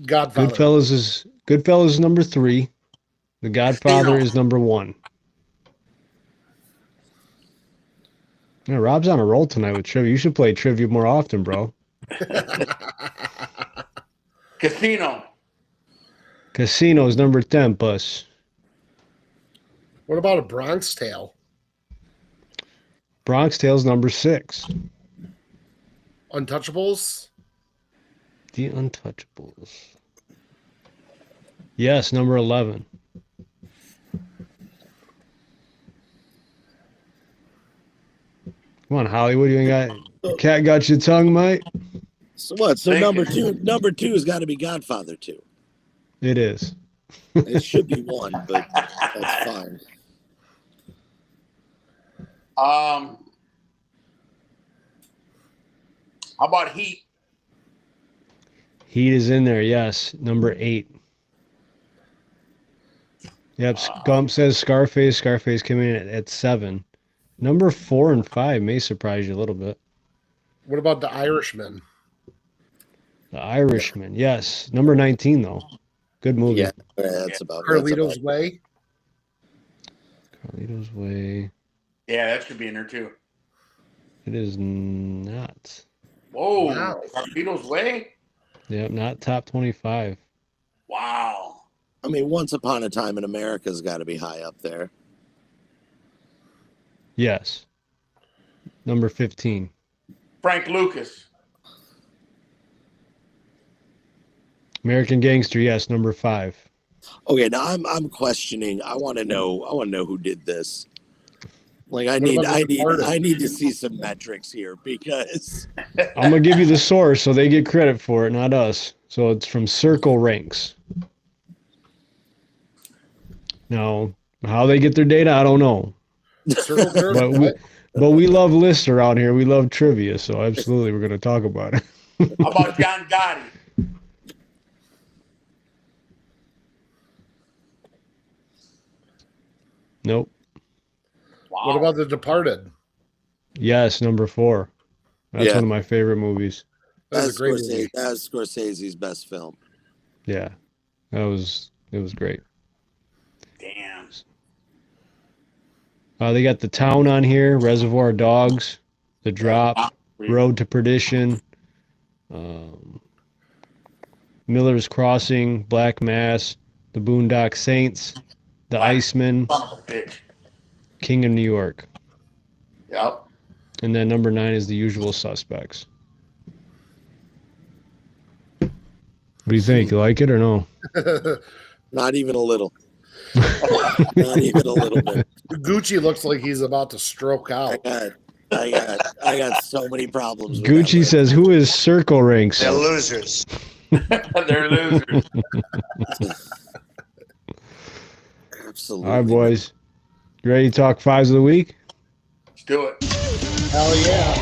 Godfather. Goodfellas is number 3. The Godfather is number 1. Yeah, Rob's on a roll tonight with trivia. You should play trivia more often, bro. Casino. Casino is number 10, Bus. What about A Bronx Tale? Bronx Tale's number 6. Untouchables? The Untouchables. Yes, number 11. Come on, Hollywood. You ain't got cat got your tongue, mate? So what? So number two has got to be Godfather 2. It is. It should be 1, but that's fine. How about Heat? Heat is in there, yes. Number 8. Yep, Gump says Scarface. Scarface came in at 7. Number 4 and 5 may surprise you a little bit. What about The Irishman? The Irishman, yes. Number 19, though. Good movie. Yeah, that's about Carlito's Way? Carlito's Way. Yeah, that should be in there too. It is not. Whoa, Wow. Carlito's Way? Yep, not top 25. Wow. I mean, Once Upon a Time in America's got to be high up there. Yes. Number 15. Frank Lucas. American Gangster, yes, number 5. Okay, now I'm questioning. I want to know who did this. Like, I need to see some metrics here because I'm gonna give you the source so they get credit for it, not us. So it's from Circle Ranks. Now, how they get their data, I don't know. But we love lists around here. We love trivia, so absolutely we're gonna talk about it. How about John Gotti? Nope. Wow. What about The Departed? Yes, number 4. That's Yeah. one of my favorite movies. That's a great movie. That's Scorsese's best film. Yeah, it was great. Damn. They got The Town on here, Reservoir Dogs, The Drop, Road to Perdition, Miller's Crossing, Black Mass, The Boondock Saints, The Iceman, Son of a bitch. King of New York. Yep. And then number 9 is The Usual Suspects. What do you think? You like it or no? Not even a little. Not even a little bit. Gucci looks like he's about to stroke out. I got so many problems. With Gucci says, "Who is Circle Ranks?" They're losers. They're losers. Absolutely. All right, boys. You ready to talk 5s of the week? Let's do it. Hell yeah.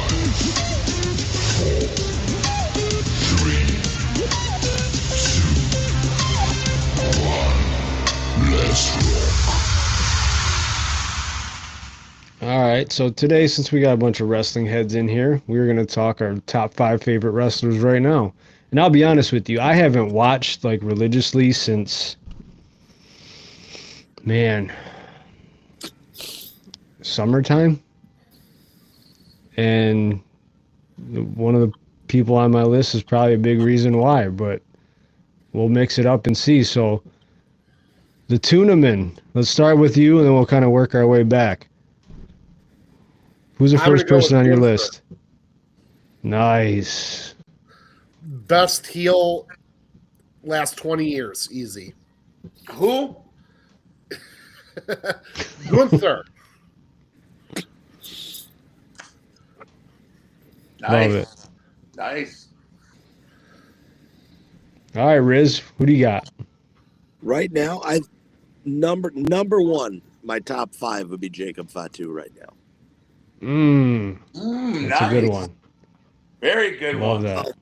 All right, so today, since we got a bunch of wrestling heads in here, we're going to talk our top 5 favorite wrestlers right now. And I'll be honest with you, I haven't watched like religiously since, man, summertime. And one of the people on my list is probably a big reason why, but we'll mix it up and see. So the Tunaman, let's start with you and then we'll kind of work our way back. Who's the I'm gonna first go person with on your Gunther. list? Nice. Best heel last 20 years, easy. Who? Gunther. Nice. Love it. Nice. All right, Riz, who do you got? Right now, number one, my top 5 would be Jacob Fatu right now. That's Nice. a good one. Very good Love one. that.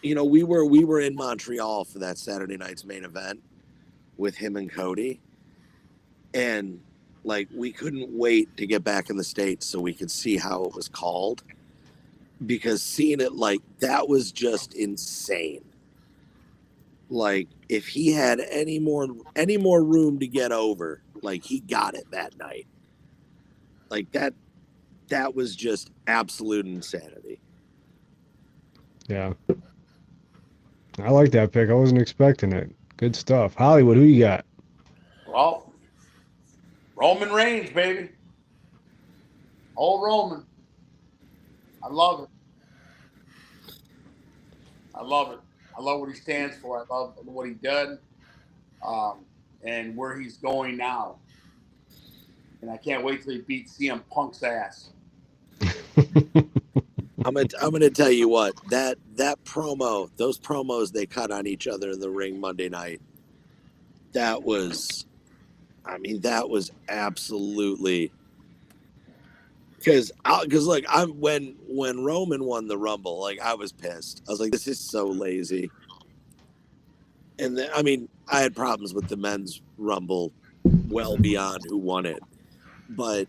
You know, we were in Montreal for that Saturday night's main event with him and Cody, and like we couldn't wait to get back in the States so we could see how it was called, because seeing it like that was just insane. Like if he had any more room to get over, like he got it that night. Like that was just absolute insanity. Yeah. I like that pick. I wasn't expecting it. Good stuff. Hollywood, who you got? Well, Roman Reigns, baby. Old Roman. I love it. I love it. I love what he stands for. I love what he did, and where he's going now. And I can't wait till he beats CM Punk's ass. I'm gonna tell you what, that promo, those promos they cut on each other in the ring Monday night, that was absolutely, because like when Roman won the Rumble, like I was pissed. I was like, this is so lazy. And then, I had problems with the men's Rumble well beyond who won it, but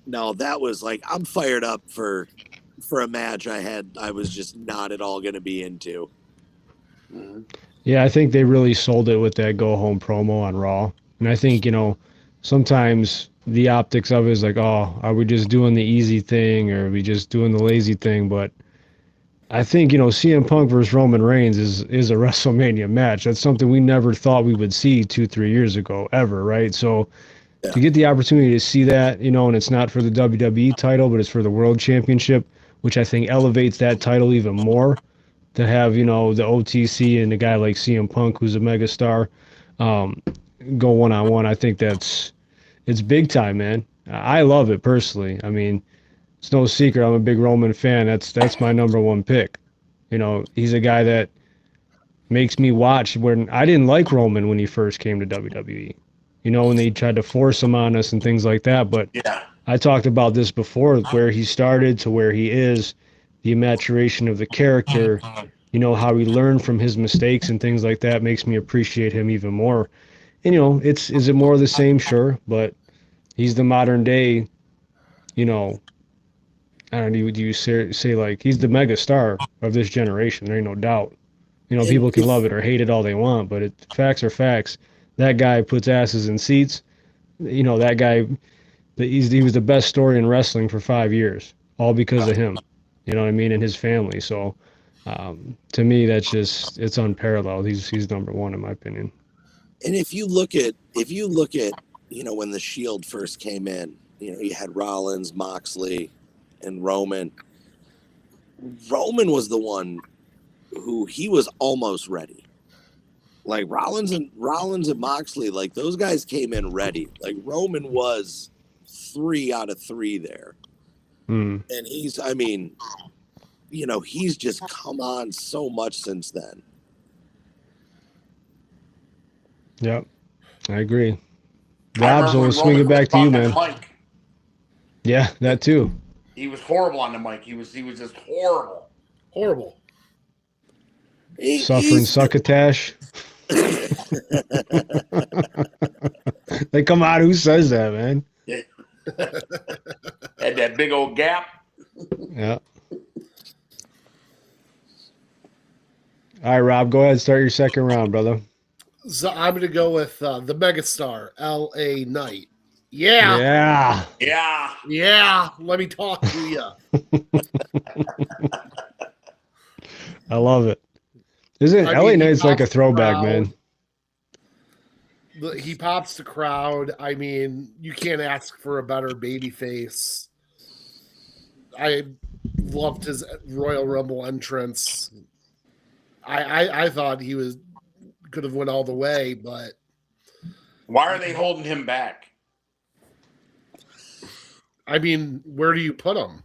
no, that was like, I'm fired up for a match I was just not at all going to be into. Mm-hmm. Yeah, I think they really sold it with that go home promo on Raw. And I think, sometimes the optics of it is like, oh, are we just doing the easy thing or are we just doing the lazy thing? But I think, CM Punk versus Roman Reigns is a WrestleMania match. That's something we never thought we would see 2-3 years ago, ever, right? So to get the opportunity to see that, and it's not for the WWE title, but it's for the World Championship, which I think elevates that title even more, to have, the OTC and a guy like CM Punk, who's a megastar, go one-on-one. I think it's big time, man. I love it personally. It's no secret I'm a big Roman fan. That's my number one pick. He's a guy that makes me watch. When I didn't like Roman when he first came to WWE, when they tried to force him on us and things like that. But Yeah. I talked about this before, where he started to where he is, the maturation of the character, how he learned from his mistakes and things like that makes me appreciate him even more. And, is it more of the same? Sure. But he's the modern day, I don't know, do you say like he's the mega star of this generation? There ain't no doubt. People can love it or hate it all they want, but facts are facts. That guy puts asses in seats. That guy, he was the best story in wrestling for 5 years, all because of him. You know what I mean? And his family. So, to me, it's unparalleled. He's number one in my opinion. And if you look at when the Shield first came in, you had Rollins, Moxley, and Roman. Roman was the one who he was almost ready. Like Rollins and Moxley, like those guys came in ready. Like Roman was 3 out of 3 there. And he's just come on so much since then. Yep, I agree. Rob, so we'll swing it back to you, man. Yeah, that too. He was horrible on the mic. He was just horrible. Horrible. Suffering succotash. Like, come on, who says that, man? Yeah. Had that big old gap. Yeah. All right, Rob, go ahead. Start your second round, brother. So I'm going to go with the megastar, L.A. Knight. Yeah. Yeah. Yeah. Yeah. Let me talk to you. I love it. Isn't LA Knight's like a throwback, man? He pops the crowd. You can't ask for a better baby face. I loved his Royal Rumble entrance. I thought he could have went all the way, but why are they holding him back? I mean, where do you put him?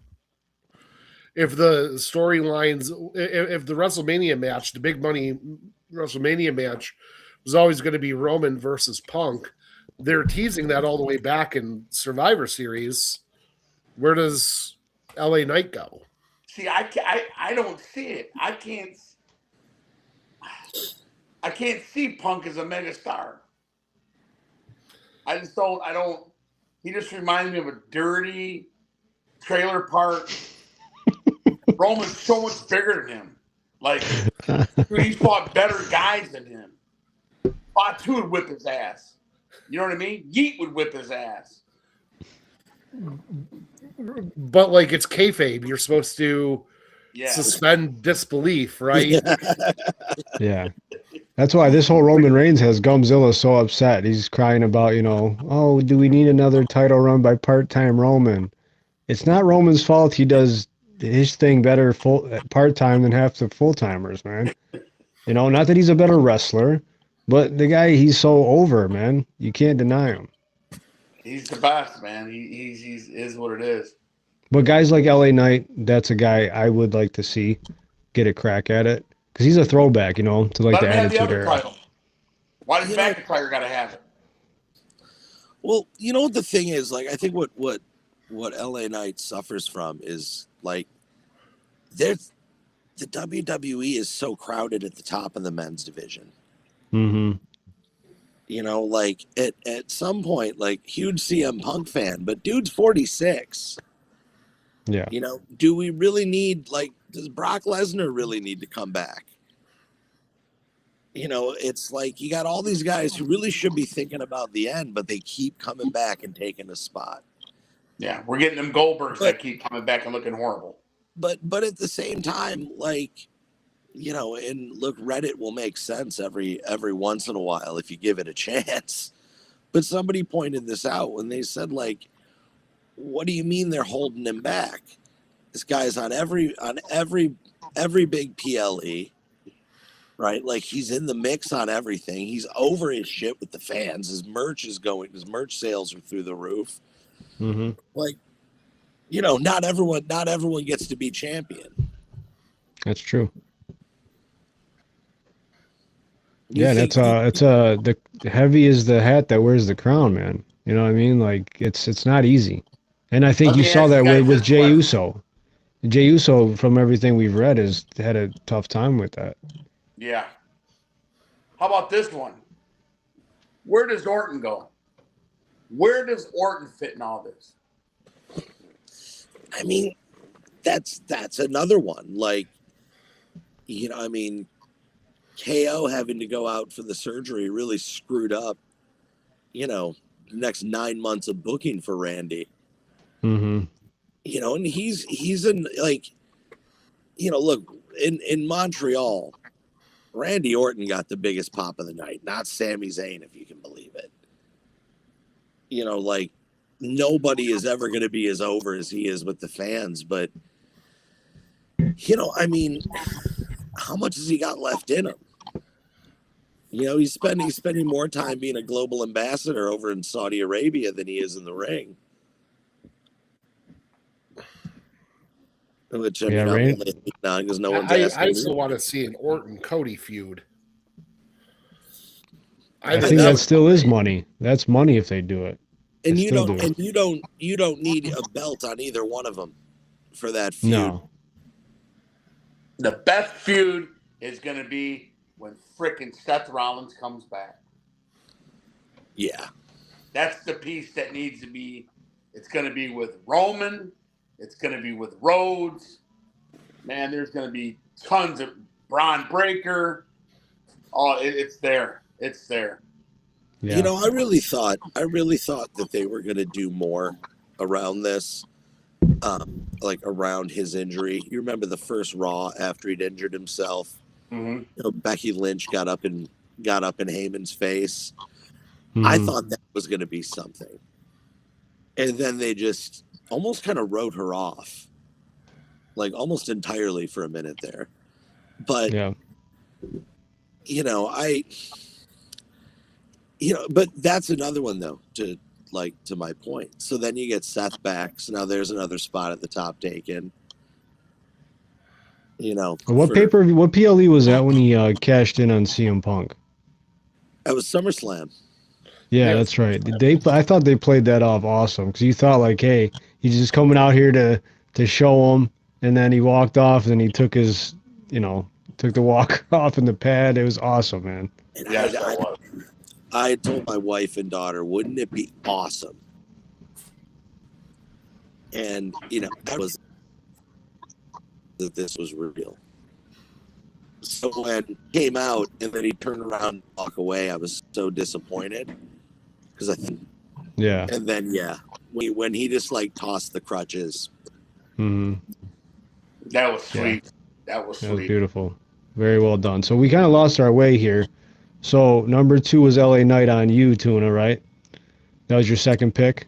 If the storylines, if the WrestleMania match, the big money WrestleMania match was always going to be Roman versus Punk, they're teasing that all the way back in Survivor Series. Where does LA Knight go? See, I don't see it. I can't see Punk as a megastar. I don't. He just reminds me of a dirty trailer park. Roman's so much bigger than him. Like, dude, he's fought better guys than him. Fatu would whip his ass. You know what I mean? Yeet would whip his ass. But like, it's kayfabe. You're supposed to suspend disbelief, right? Yeah. That's why this whole Roman Reigns has Gumzilla so upset. He's crying about, oh, do we need another title run by part-time Roman? It's not Roman's fault he does his thing better part-time than half the full-timers, man. Not that he's a better wrestler, but the guy, he's so over, man. You can't deny him. He's the best, man. He's is what it is. But guys like LA Knight, that's a guy I would like to see get a crack at it. Because he's a throwback, to like the Attitude Era. Title. Why does McIntyre got to have it? Well, you know what the thing is? Like, I think what LA Knight suffers from is, like, the WWE is so crowded at the top of the men's division. Mm-hmm. Like, at some point, like, huge CM Punk fan, but dude's 46. Yeah. Do we really need, like, does Brock Lesnar really need to come back? It's like you got all these guys who really should be thinking about the end, but they keep coming back and taking a spot. Yeah, we're getting them Goldbergs that keep coming back and looking horrible. But at the same time, like, and look, Reddit will make sense every once in a while if you give it a chance. But somebody pointed this out when they said, like, what do you mean they're holding him back? This guy's on every big PLE, right? Like, he's in the mix on everything. He's over his shit with the fans. His merch sales are through the roof. Mm-hmm. Like, not everyone gets to be champion. That's true. Yeah, the heavy is the hat that wears the crown, man. You know what I mean? Like, it's not easy. And I think you saw that with Jey Uso. Jey Uso, from everything we've read, has had a tough time with that. Yeah. How about this one? Where does Orton go? Where does Orton fit in all this? I mean, that's another one. Like, KO having to go out for the surgery really screwed up, the next 9 months of booking for Randy. Mm-hmm. And he's in, like, look, in Montreal, Randy Orton got the biggest pop of the night, not Sami Zayn, if you can believe it. Like, nobody is ever going to be as over as he is with the fans, but, how much has he got left in him? He's spending more time being a global ambassador over in Saudi Arabia than he is in the ring. Which because no one's asking. I still want to see an Orton Cody feud. I think that still is money. That's money if they do it. And you don't need a belt on either one of them for that feud. No. The best feud is going to be when frickin' Seth Rollins comes back. Yeah. That's the piece that needs to be. It's going to be with Roman. It's going to be with Rhodes. Man, there's going to be tons of Braun Breaker. Oh, it's there. It's there. Yeah. I really thought that they were going to do more around this, like around his injury. You remember the first Raw after he'd injured himself? Mm-hmm. Becky Lynch got up in Heyman's face. Mm-hmm. I thought that was going to be something, and then they just almost kind of wrote her off. like almost entirely for a minute there. But Yeah. But that's another one though, to my point. So then you get Seth back. So now there's another spot at the top taken. What PLE was that when he cashed in on CM Punk? That was SummerSlam. Yeah, that's right. I thought they played that off awesome because you thought like, hey, he's just coming out here to show him, and then he walked off, and he took his, took the walk off in the pad. It was awesome, man. And Yes, I told my wife and daughter, wouldn't it be awesome? And that this was real. So when it came out and then he turned around and walked away, I was so disappointed because I think, yeah. And then when he just like tossed the crutches, Mm-hmm. That was sweet. Yeah. That was sweet. That was beautiful. Very well done. So we kind of lost our way here. So number 2 was LA Knight on you, Tuna, right? That was your second pick?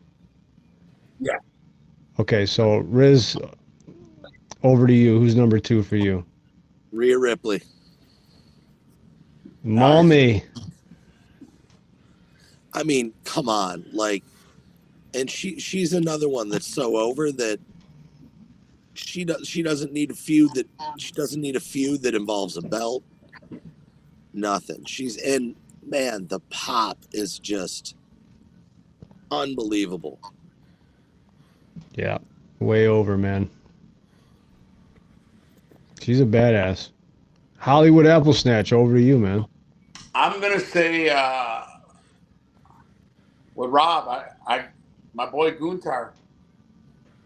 Yeah. Okay, so Riz, over to you. Who's number 2 for you? Rhea Ripley. Mommy. I mean, come on, and she's another one that's so over that she doesn't need a feud that involves a belt. Nothing. Man, the pop is just unbelievable. Yeah, way over, man. She's a badass. Hollywood Applesnatch, over to you, man. I'm gonna say with Rob, my boy Gunther.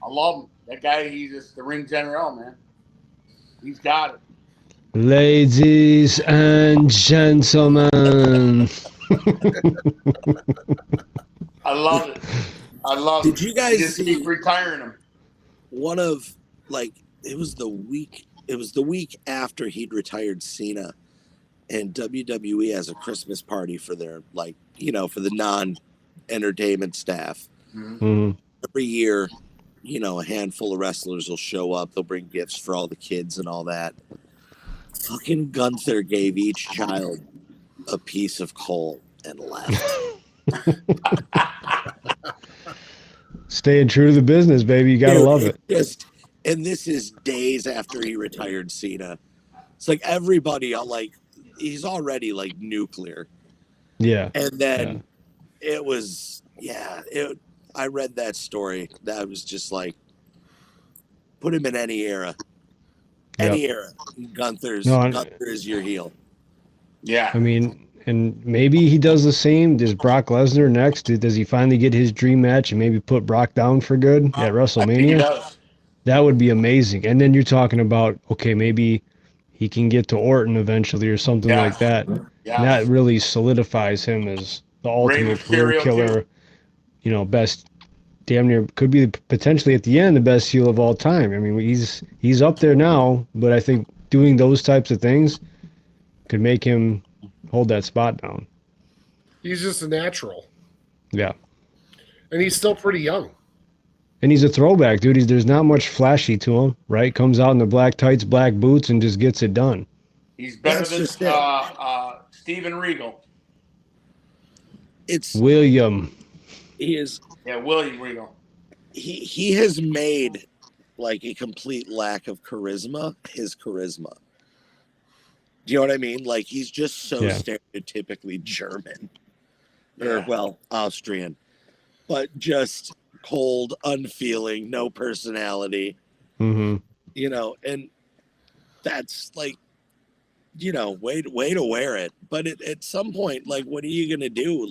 I love him. That guy, he's just the ring general, man. He's got it. Ladies and gentlemen. I love it. Did you guys just see keep retiring him? One of it was the week after he'd retired Cena, and WWE has a Christmas party for their for the non-entertainment staff. Mm-hmm. Every year, a handful of wrestlers will show up. They'll bring gifts for all the kids and all that. Fucking Gunther gave each child a piece of coal and left. Staying true to the business, baby. You gotta love it. And this is days after he retired Cena. It's like everybody, he's already nuclear. Yeah. And then it was, I read that story. That was just put him in any era. Any era. Gunther is your heel. Yeah. I mean, and maybe he does the same. Does Brock Lesnar next? Does he finally get his dream match and maybe put Brock down for good at WrestleMania? I think he does. That would be amazing. And then you're talking about, okay, maybe he can get to Orton eventually or something like that. Yeah. And that really solidifies him as the ultimate career killer. Best, damn near, could be potentially at the end the best heel of all time. I mean, he's up there now, but I think doing those types of things could make him hold that spot down. He's just a natural. Yeah. And he's still pretty young. And he's a throwback, dude. There's not much flashy to him, right? Comes out in the black tights, black boots, and just gets it done. He's better than Steven Regal. It's William. He is. Yeah, William Regal. He has made a complete lack of charisma his charisma. Do you know what I mean? He's just so stereotypically German. Or, Austrian. But just cold, unfeeling, no personality. Mm-hmm. And that's way to wear it. But at some point, what are you going to do?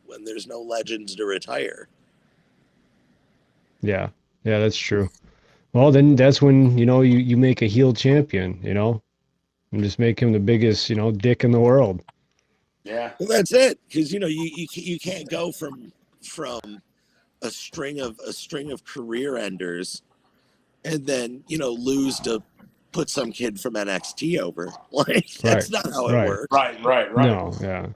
When there's no legends to retire. Yeah, that's true. Well, then that's when, you make a heel champion, and just make him the biggest, dick in the world. Yeah. Well, that's it. Because, you can't go from a string of career enders and then, lose to put some kid from NXT over. That's not how it works. Right. No, yeah.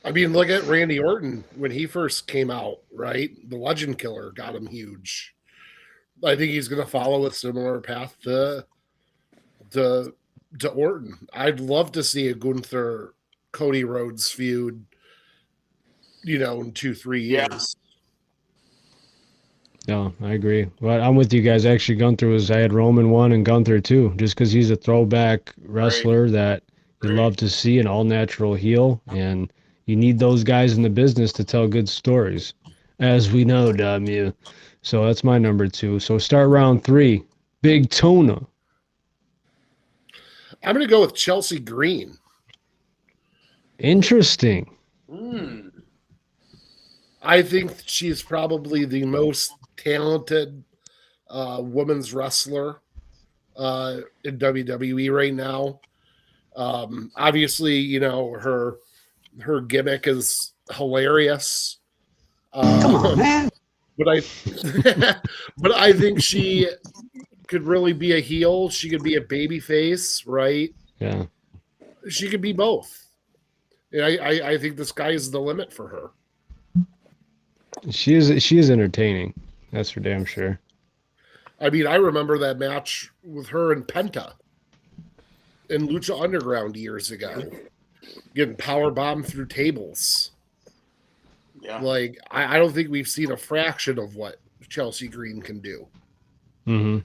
I mean, look at Randy Orton when he first came out, right? The Legend Killer got him huge. I think he's going to follow a similar path to Orton. I'd love to see a Gunther Cody Rhodes feud, in 2-3 Yeah. years. No, I agree. Well, I'm with you guys. Actually, I had Roman 1 and Gunther 2, just because he's a throwback wrestler that you love to see, an all-natural heel, and you need those guys in the business to tell good stories, as we know, damn you. So that's my number 2. So start round 3. Big Tuna. I'm going to go with Chelsea Green. Interesting. I think she's probably the most talented women's wrestler in WWE right now. Obviously, her gimmick is hilarious. Come on, man. But I think she could really be a heel. She could be a baby face, right? Yeah. She could be both. And I think the sky is the limit for her. She is entertaining. That's for damn sure. I mean, I remember that match with her and Penta in Lucha Underground years ago, getting power bombed through tables. Yeah. Like, I don't think we've seen a fraction of what Chelsea Green can do. Mm-hmm.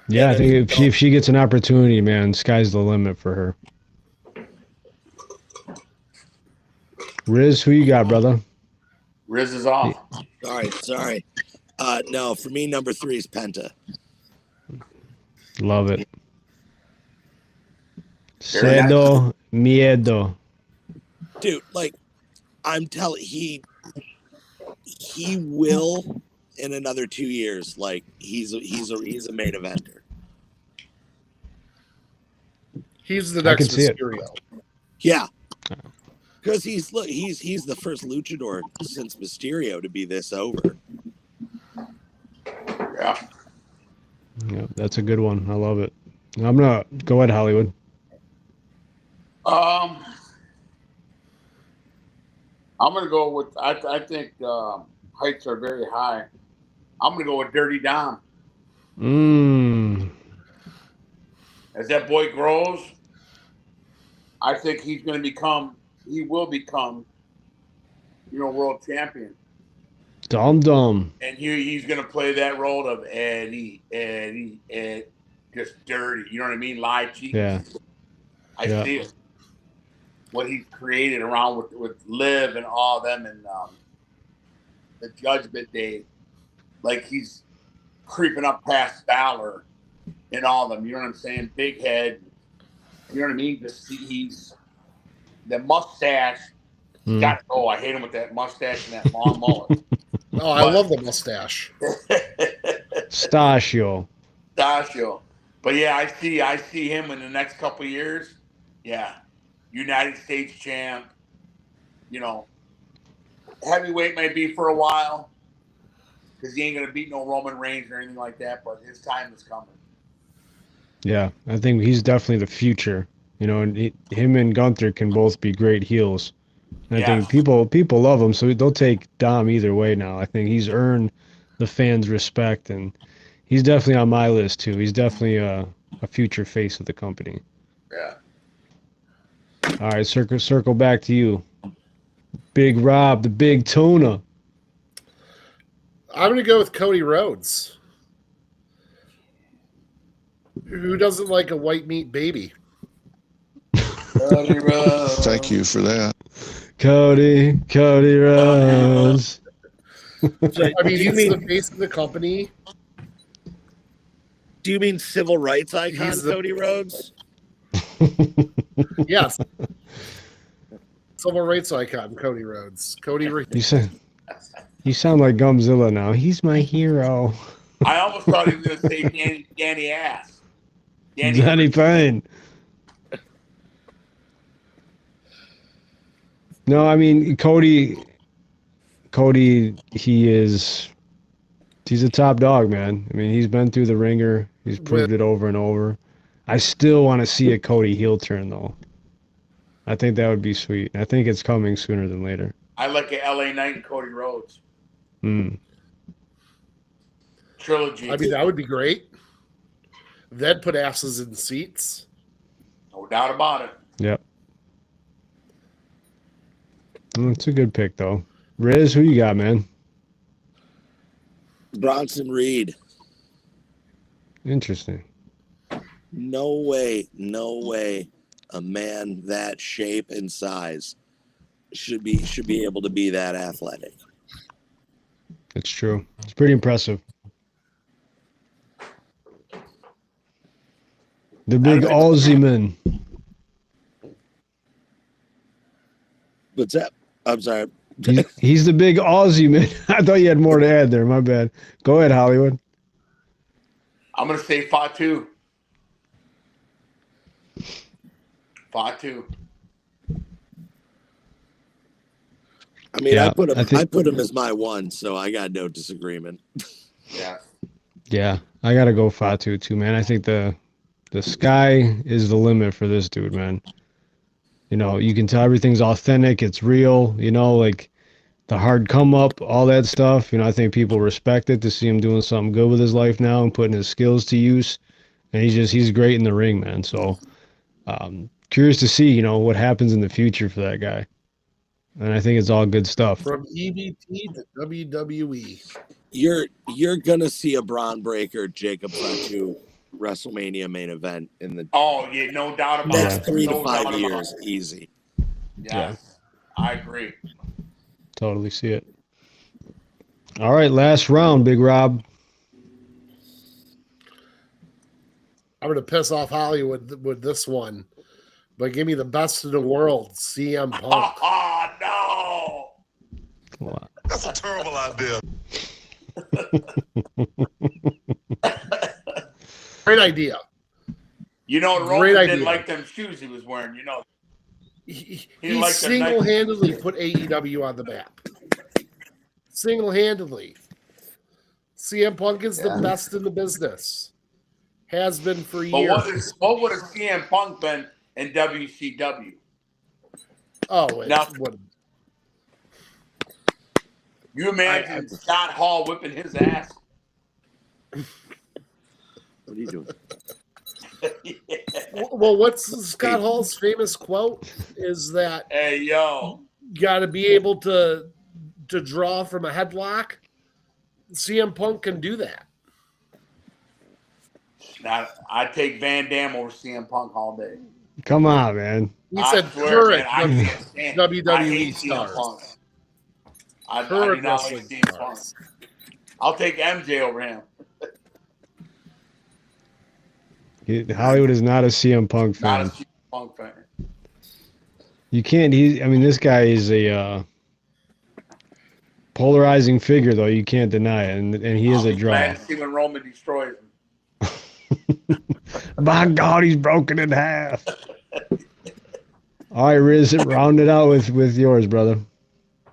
Yeah, I think if she gets an opportunity, man, sky's the limit for her. Riz, who you got, brother? Riz is off. All right, sorry. No, for me, number 3 is Penta. Love it. Cedo miedo. Dude, like, I'm telling he will in another 2 years. Like, he's a main eventer. He's the next Mysterio. Yeah. Because he's the first luchador since Mysterio to be this over. Yeah. Yeah, that's a good one. I love it. I'm gonna go ahead, Hollywood. I'm gonna go with. I think heights are very high. I'm gonna go with Dirty Dom. As that boy grows, I think he will become, world champion. Dum. And he's going to play that role of Eddie, just dirty. You know what I mean? Live cheating. Yeah. I see it. What he's created around with Liv and all of them and the Judgment Day. Like he's creeping up past Balor and all of them. You know what I'm saying? Big head. You know what I mean? He's the mustache. Got to go. I hate him with that mustache and that long mullet. Oh, I love the mustache. Stachio. But yeah, I see him in the next couple of years. Yeah. United States champ. Heavyweight might be for a while because he ain't going to beat no Roman Reigns or anything like that, but his time is coming. Yeah, I think he's definitely the future. And him and Gunther can both be great heels. And I think people love him, so they'll take Dom either way now. I think he's earned the fans' respect, and he's definitely on my list too. He's definitely a future face of the company. Yeah. All right, circle back to you. Big Rob, the Big Tuna. I'm going to go with Cody Rhodes. Who doesn't like a white meat baby? Cody Rhodes. Thank you for that. Cody Rhodes. I mean, he's the face of the company. Do you mean civil rights icon Cody Rhodes? Yes. Civil rights icon Cody Rhodes. You sound like Gumzilla now. He's my hero. I almost thought he was going to say Danny Ass. Danny Payne. No, I mean Cody, he's a top dog, man. I mean, he's been through the ringer. He's proved it over and over. I still want to see a Cody heel turn, though. I think that would be sweet. I think it's coming sooner than later. I like an LA Knight and Cody Rhodes. trilogy. I mean, that would be great. That'd put asses in seats. No doubt about it. Yep. It's a good pick, though. Riz, who you got, man? Bronson Reed. Interesting. No way a man that shape and size should be able to be that athletic. It's true. It's pretty impressive. The big Aussie man. What's that? I'm sorry. He's the big Aussie man. I thought you had more to add there. My bad. Go ahead, Hollywood. I'm going to say Fatu. Fatu. I mean, Yeah, I put him as my one, so I got no disagreement. Yeah. Yeah, I gotta go Fatu too, man. I think the sky is the limit for this dude, man. You know, you can tell everything's authentic, it's real, you know, like the hard come up, all that stuff. You know, I think people respect it to see him doing something good with his life now and putting his skills to use. And he's great in the ring, man. So curious to see, you know, what happens in the future for that guy. And I think it's all good stuff. From EBT to WWE. You're gonna see a Braun Breaker Jacob Fatu WrestleMania main event in the No doubt about next it. 3 to No 5 doubt years, about it. easy. Yes, I agree. Totally see it. All right, last round, Big Rob. I'm going to piss off Hollywood with this one. But give me the best in the world, CM Punk. Oh, no. Wow. That's a terrible idea. Great idea. You know, Great Roman idea. didn't like them shoes he was wearing, you know. He liked them single-handedly put AEW on the map. Single-handedly. CM Punk is the best in the business. Has been for years. What would a CM Punk been in WCW? Oh, it Now- would. You imagine Scott Hall whipping his ass? What are you doing? Yeah. Well, what's Scott Hall's famous quote? Is that Hey, yo. you got to be able to draw from a headlock. CM Punk can do that. Now, I'd take Van Damme over CM Punk all day. Come on, man. He I said swear, current man, I can't stand WWE I hate CM stars. Punk. I do Current not like wrestling CM Punk. stars. I'll take MJ over him. Hollywood is not a CM Punk Not a fan. CM Punk fan. You can't. This guy is a polarizing figure, though. You can't deny it, and he is I'll a be draw. glad to see when Roman destroys him. By God, he's broken in half. All right, Riz, round it out with yours, brother.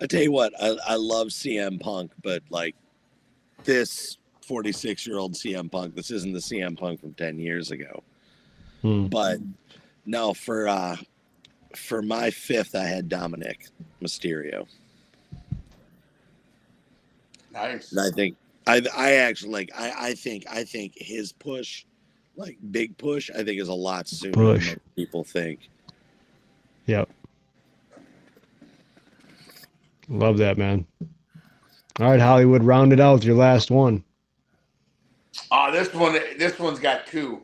I tell you what, I love CM Punk, but like this 46-year-old CM Punk, this isn't the CM Punk from 10 years ago. But no, for my fifth, I had Dominic Mysterio. Nice. And I think I actually like I think his push, like big push, I think is a lot sooner than most people think. Yep. Love that, man. All right, Hollywood, round it out with your last one. This one's got two.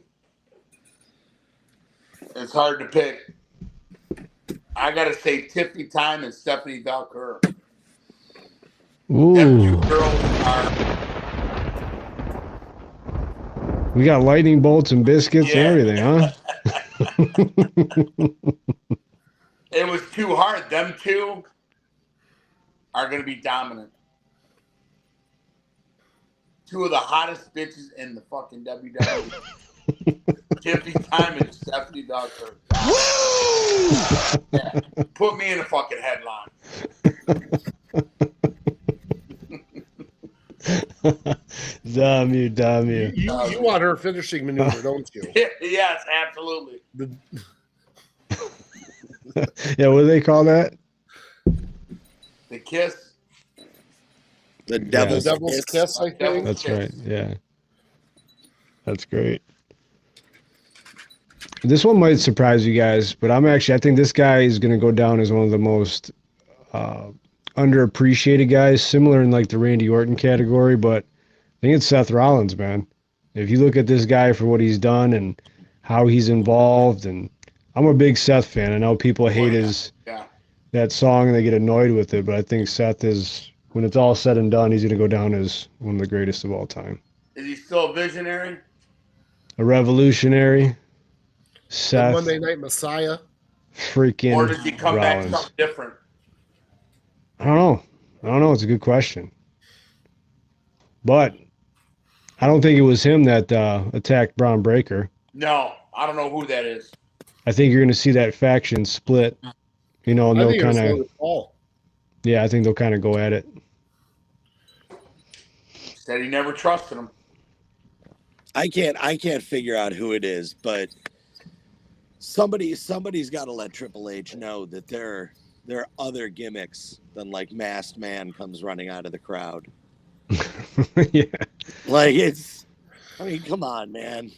It's hard to pick. I gotta say Tiffany Time and Stephanie Valkyrie. Ooh. Them two girls are. We got lightning bolts and biscuits and everything, huh? It was too hard. Them two are gonna be dominant. Two of the hottest bitches in the fucking WWE. Tiffany Time and Stephanie Valkyrie. Yeah. Put me in a fucking headline. Damn you. You want her finishing maneuver, don't you? Yes, absolutely. Yeah, what do they call that? The kiss. The Devil's Devil's Kiss, I think. That's right. Yeah. That's great. This one might surprise you guys, but I think this guy is going to go down as one of the most underappreciated guys, similar in like the Randy Orton category, but I think it's Seth Rollins, man. If you look at this guy for what he's done and how he's involved, and I'm a big Seth fan. I know people hate that song and they get annoyed with it, but I think Seth is, when it's all said and done, he's going to go down as one of the greatest of all time. Is he still a visionary? A revolutionary. Seth. The Monday Night Messiah. Freaking Or does he come Rollins. back something different? I don't know. It's a good question. But I don't think it was him that attacked Braun Breaker. No, I don't know who that is. I think you're going to see that faction split. You know, and they'll kind of. Yeah, I think they'll kind of go at it. Said he never trusted him. I can't figure out who it is, but somebody's got to let Triple H know that there are other gimmicks than like Masked Man comes running out of the crowd. Yeah. Like come on, man.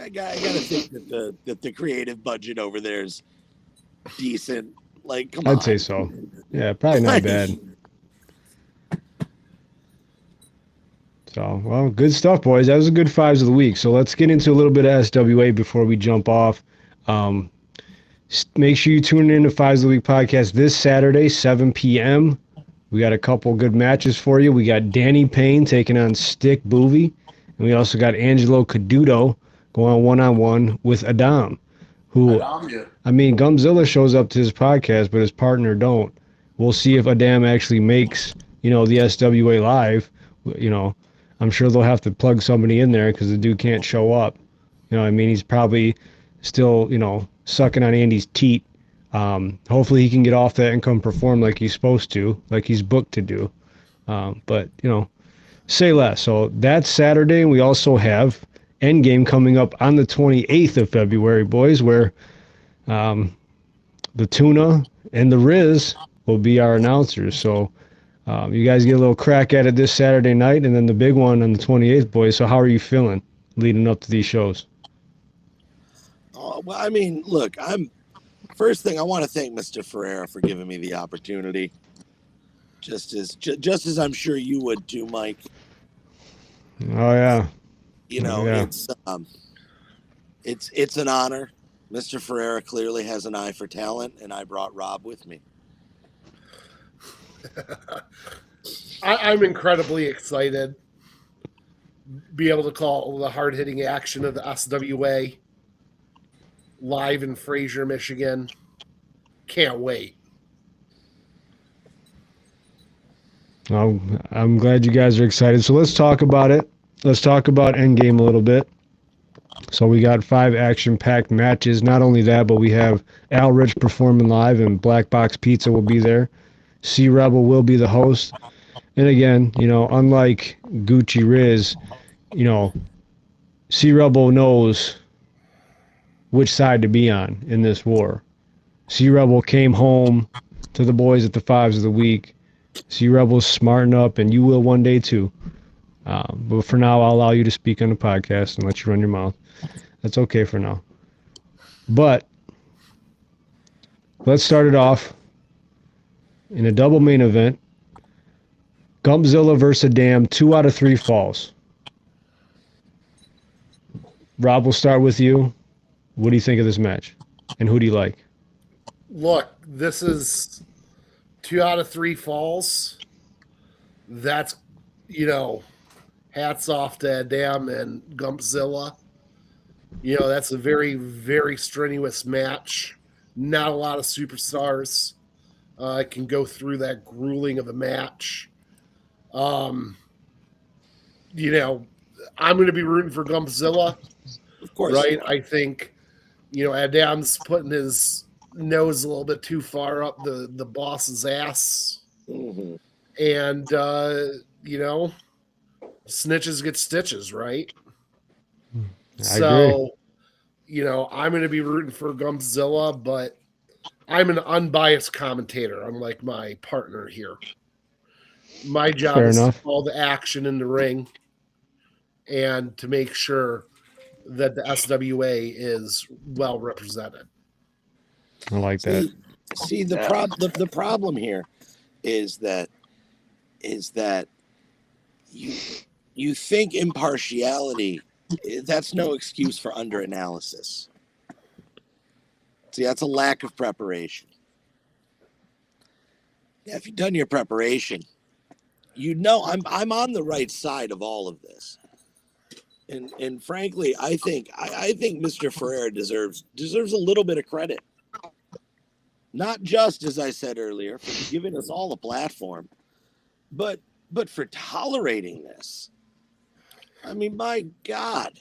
I gotta think that the creative budget over there is decent. Like, come on. I'd say so. Yeah, probably not bad. So, well, good stuff, boys. That was a good fives of the week. So let's get into a little bit of SWA before we jump off. Make sure you tune in to Fives of the Week podcast this Saturday, 7 p.m. We got a couple good matches for you. We got Danny Payne taking on Stick Boovie. And we also got Angelo Caduto going one-on-one with Adam, who, I mean, Gumzilla shows up to his podcast, but his partner don't. We'll see if Adam actually makes, the SWA live. I'm sure they'll have to plug somebody in there because the dude can't show up. He's probably still, sucking on Andy's teat. Hopefully he can get off that and come perform like he's supposed to, like he's booked to do. But, say less. So that's Saturday. We also have Endgame coming up on the 28th of February, boys, where the Tuna and the Riz will be our announcers. So you guys get a little crack at it this Saturday night, and then the big one on the 28th, boys. So how are you feeling leading up to these shows? Well, I mean, look, first thing I want to thank Mr. Ferreira for giving me the opportunity. Just as I'm sure you would too, Mike. Oh yeah. It's an honor. Mr. Ferreira clearly has an eye for talent, and I brought Rob with me. I'm incredibly excited. Be able to call the hard-hitting action of the SWA live in Fraser, Michigan. Can't wait. I'm glad you guys are excited. So let's talk about it. Let's talk about Endgame a little bit. So we got 5 action-packed matches. Not only that, but we have Al Rich performing live, and Black Box Pizza will be there. C-Rebel will be the host. And again, unlike Gucci Riz, C-Rebel knows which side to be on in this war. C-Rebel came home to the boys at the Fives of the Week. C-Rebel's smarting up, and you will one day too. But for now, I'll allow you to speak on the podcast and let you run your mouth. That's okay for now. But let's start it off in a double main event. Gumpzilla versus Dam, 2 out of 3 falls. Rob, we'll start with you. What do you think of this match? And who do you like? Look, this is 2 out of 3 falls. That's, hats off to Adam and Gumpzilla. That's a very, very strenuous match. Not a lot of superstars can go through that grueling of a match. I'm going to be rooting for Gumpzilla. Of course. Right? I think, Adam's putting his nose a little bit too far up the boss's ass. Mm-hmm. And, snitches get stitches, right? I agree. I'm going to be rooting for Gumpzilla, but I'm an unbiased commentator, unlike my partner here. My job is to call the action in the ring and to make sure that the SWA is well represented. I like that. See the problem here is that you think impartiality, that's no excuse for underanalysis. See, that's a lack of preparation. Yeah, if you've done your preparation, you know I'm on the right side of all of this. And frankly, I think Mr. Ferreira deserves a little bit of credit. Not just, as I said earlier, for giving us all a platform, but for tolerating this. I mean, my God.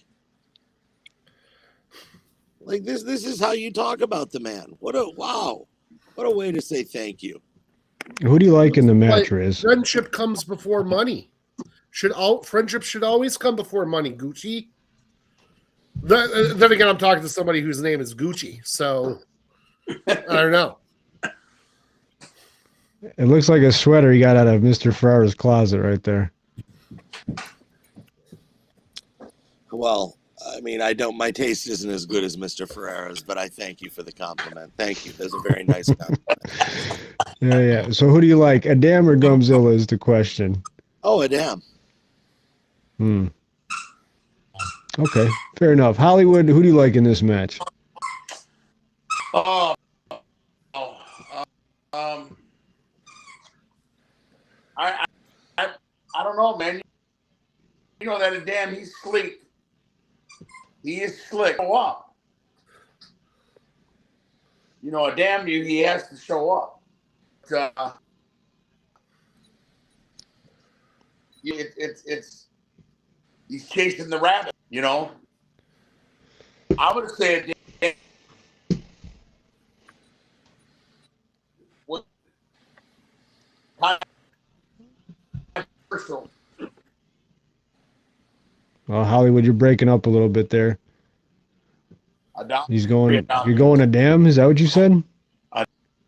Like this is how you talk about the man. What a way to say thank you. Who do you like in the match, Riz? Friendship comes before money. Friendship should always come before money, Gucci. Then again, I'm talking to somebody whose name is Gucci, so I don't know. It looks like a sweater he got out of Mr. Ferrara's closet right there. Well, I mean, my taste isn't as good as Mr. Ferreira's, but I thank you for the compliment. Thank you. That's a very nice compliment. Yeah. So who do you like, Adam or Gumzilla is the question. Oh, Adam. Okay, fair enough. Hollywood, who do you like in this match? I don't know, man. You know that Adam, he's sleek. He is slick. Show up. You know, Adam, he has to show up. It's he's chasing the rabbit. You know, I would say what controversial. Well, Hollywood, you're breaking up a little bit there. You're going Adam? Is that what you said?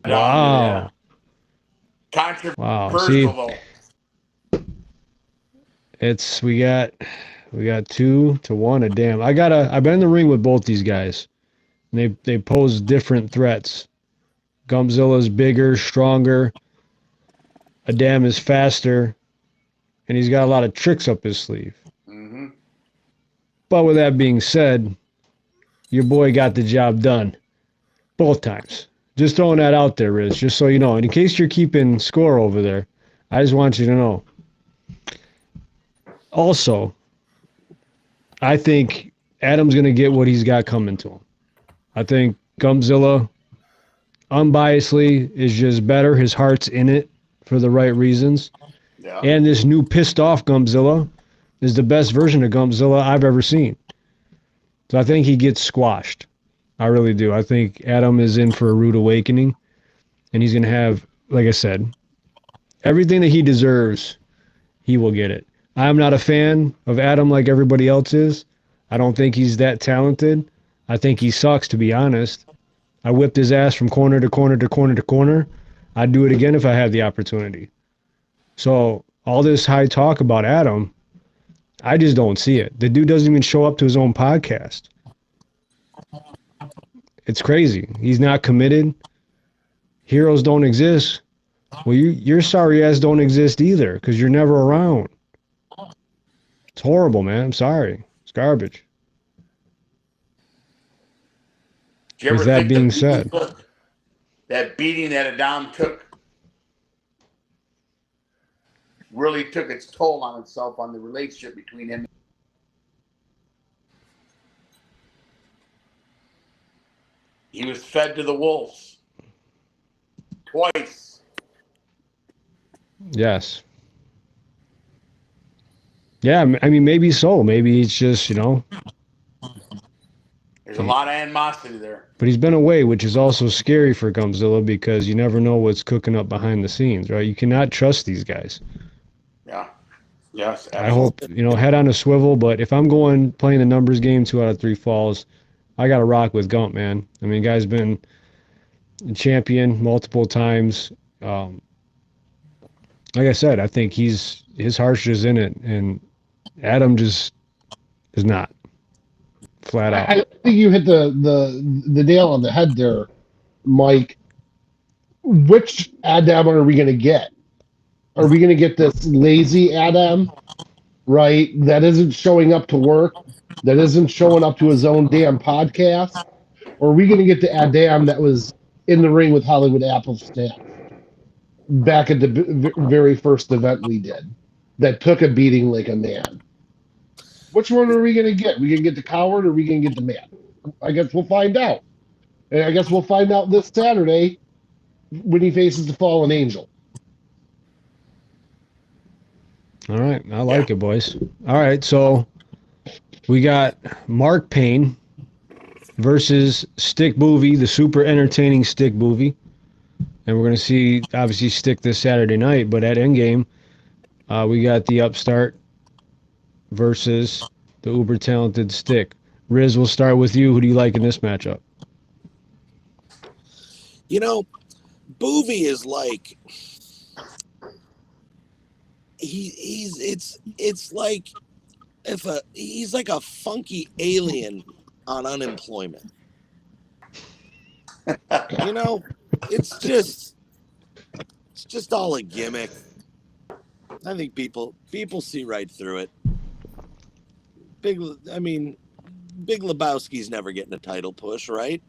Wow. Controversial, wow. See, we got 2-1 Adam. I've been in the ring with both these guys. And they pose different threats. Gumzilla's bigger, stronger. Adam is faster, and he's got a lot of tricks up his sleeve. Mm-hmm. But with that being said, your boy got the job done both times. Just throwing that out there, Riz, just so you know. And in case you're keeping score over there, I just want you to know. Also, I think Adam's going to get what he's got coming to him. I think Gumzilla, unbiasedly, is just better. His heart's in it for the right reasons. Yeah. And this new pissed off Gumzilla is the best version of Gumzilla I've ever seen. So I think he gets squashed. I really do. I think Adam is in for a rude awakening. And he's going to have, like I said, everything that he deserves, he will get it. I'm not a fan of Adam like everybody else is. I don't think he's that talented. I think he sucks, to be honest. I whipped his ass from corner to corner to corner to corner. I'd do it again if I had the opportunity. So all this high talk about Adam, I just don't see it. The dude doesn't even show up to his own podcast. It's crazy. He's not committed. Heroes don't exist. Well, your sorry ass don't exist either because you're never around. It's horrible, man. I'm sorry. It's garbage. With that being said, that beating that Adam took really took its toll on itself on the relationship between him. He was fed to the wolves twice. Yes. Yeah, I mean, maybe so. Maybe it's just, There's a lot of animosity there. But he's been away, which is also scary for Gumzilla because you never know what's cooking up behind the scenes, right? You cannot trust these guys. Yeah. Yes. Absolutely. I hope, head on a swivel, but if I'm playing the numbers game, 2 out of 3 falls, I got to rock with Gump, man. I mean, guy's been a champion multiple times. Like I said, I think his heart's just in it, and Adam just is not. Flat out. I think you hit the nail on the head there, Mike. Which Adam are we going to get? Are we going to get this lazy Adam, right? That isn't showing up to work, that isn't showing up to his own damn podcast, or are we going to get the Adam that was in the ring with Hollywood Applesnatch back at the very first event we did, that took a beating like a man? Which one are we going to get? We going to get the coward, or are we going to get the man? I guess we'll find out. And I guess we'll find out this Saturday when he faces the fallen angel. All right. I like it, boys. All right. So we got Mark Payne versus Stick Boovie, the super entertaining Stick Boovie. And we're going to see, obviously, Stick this Saturday night. But at Endgame, we got the upstart versus the uber talented Stick. Riz, we'll start with you. Who do you like in this matchup? You know, Boovie is like it's like he's like a funky alien on unemployment. You know, it's just all a gimmick. I think people see right through it. Big Lebowski's never getting a title push, right?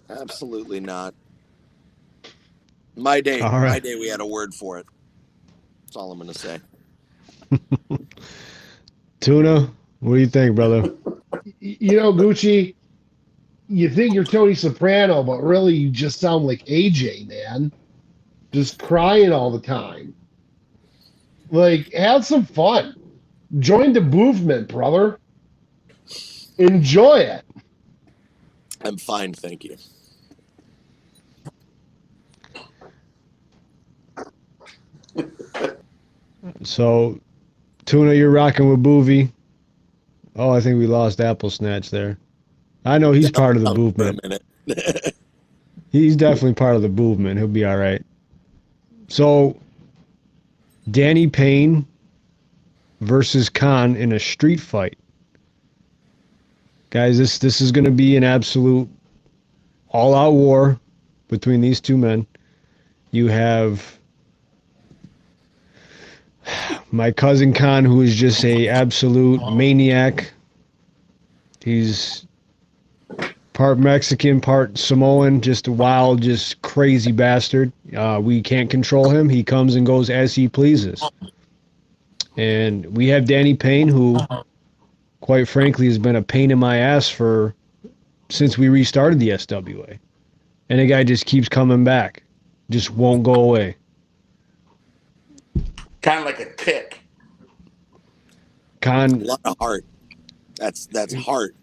Absolutely not. My day, All right. my day, we had a word for it. That's all I'm going to say. Tuna, what do you think, brother? You know, Gucci, you think you're Tony Soprano, but really you just sound like AJ, man. Just crying all the time. Like, have some fun. Join the movement, brother. Enjoy it. I'm fine, thank you. So, Tuna, you're rocking with Boovie. Oh, I think we lost Applesnatch there. I know he's part of the movement. He's definitely part of the movement. He'll be all right. So, Danny Payne versus Khan in a street fight. Guys, this is going to be an absolute all-out war between these two men. You have my cousin Khan, who is just a absolute maniac. He's part Mexican, part Samoan, just a wild, just crazy bastard. We can't control him. He comes and goes as he pleases. And we have Danny Payne, who, quite frankly, has been a pain in my ass since we restarted the SWA. And the guy just keeps coming back. Just won't go away. Kind of like a tick. A lot of heart. That's heart.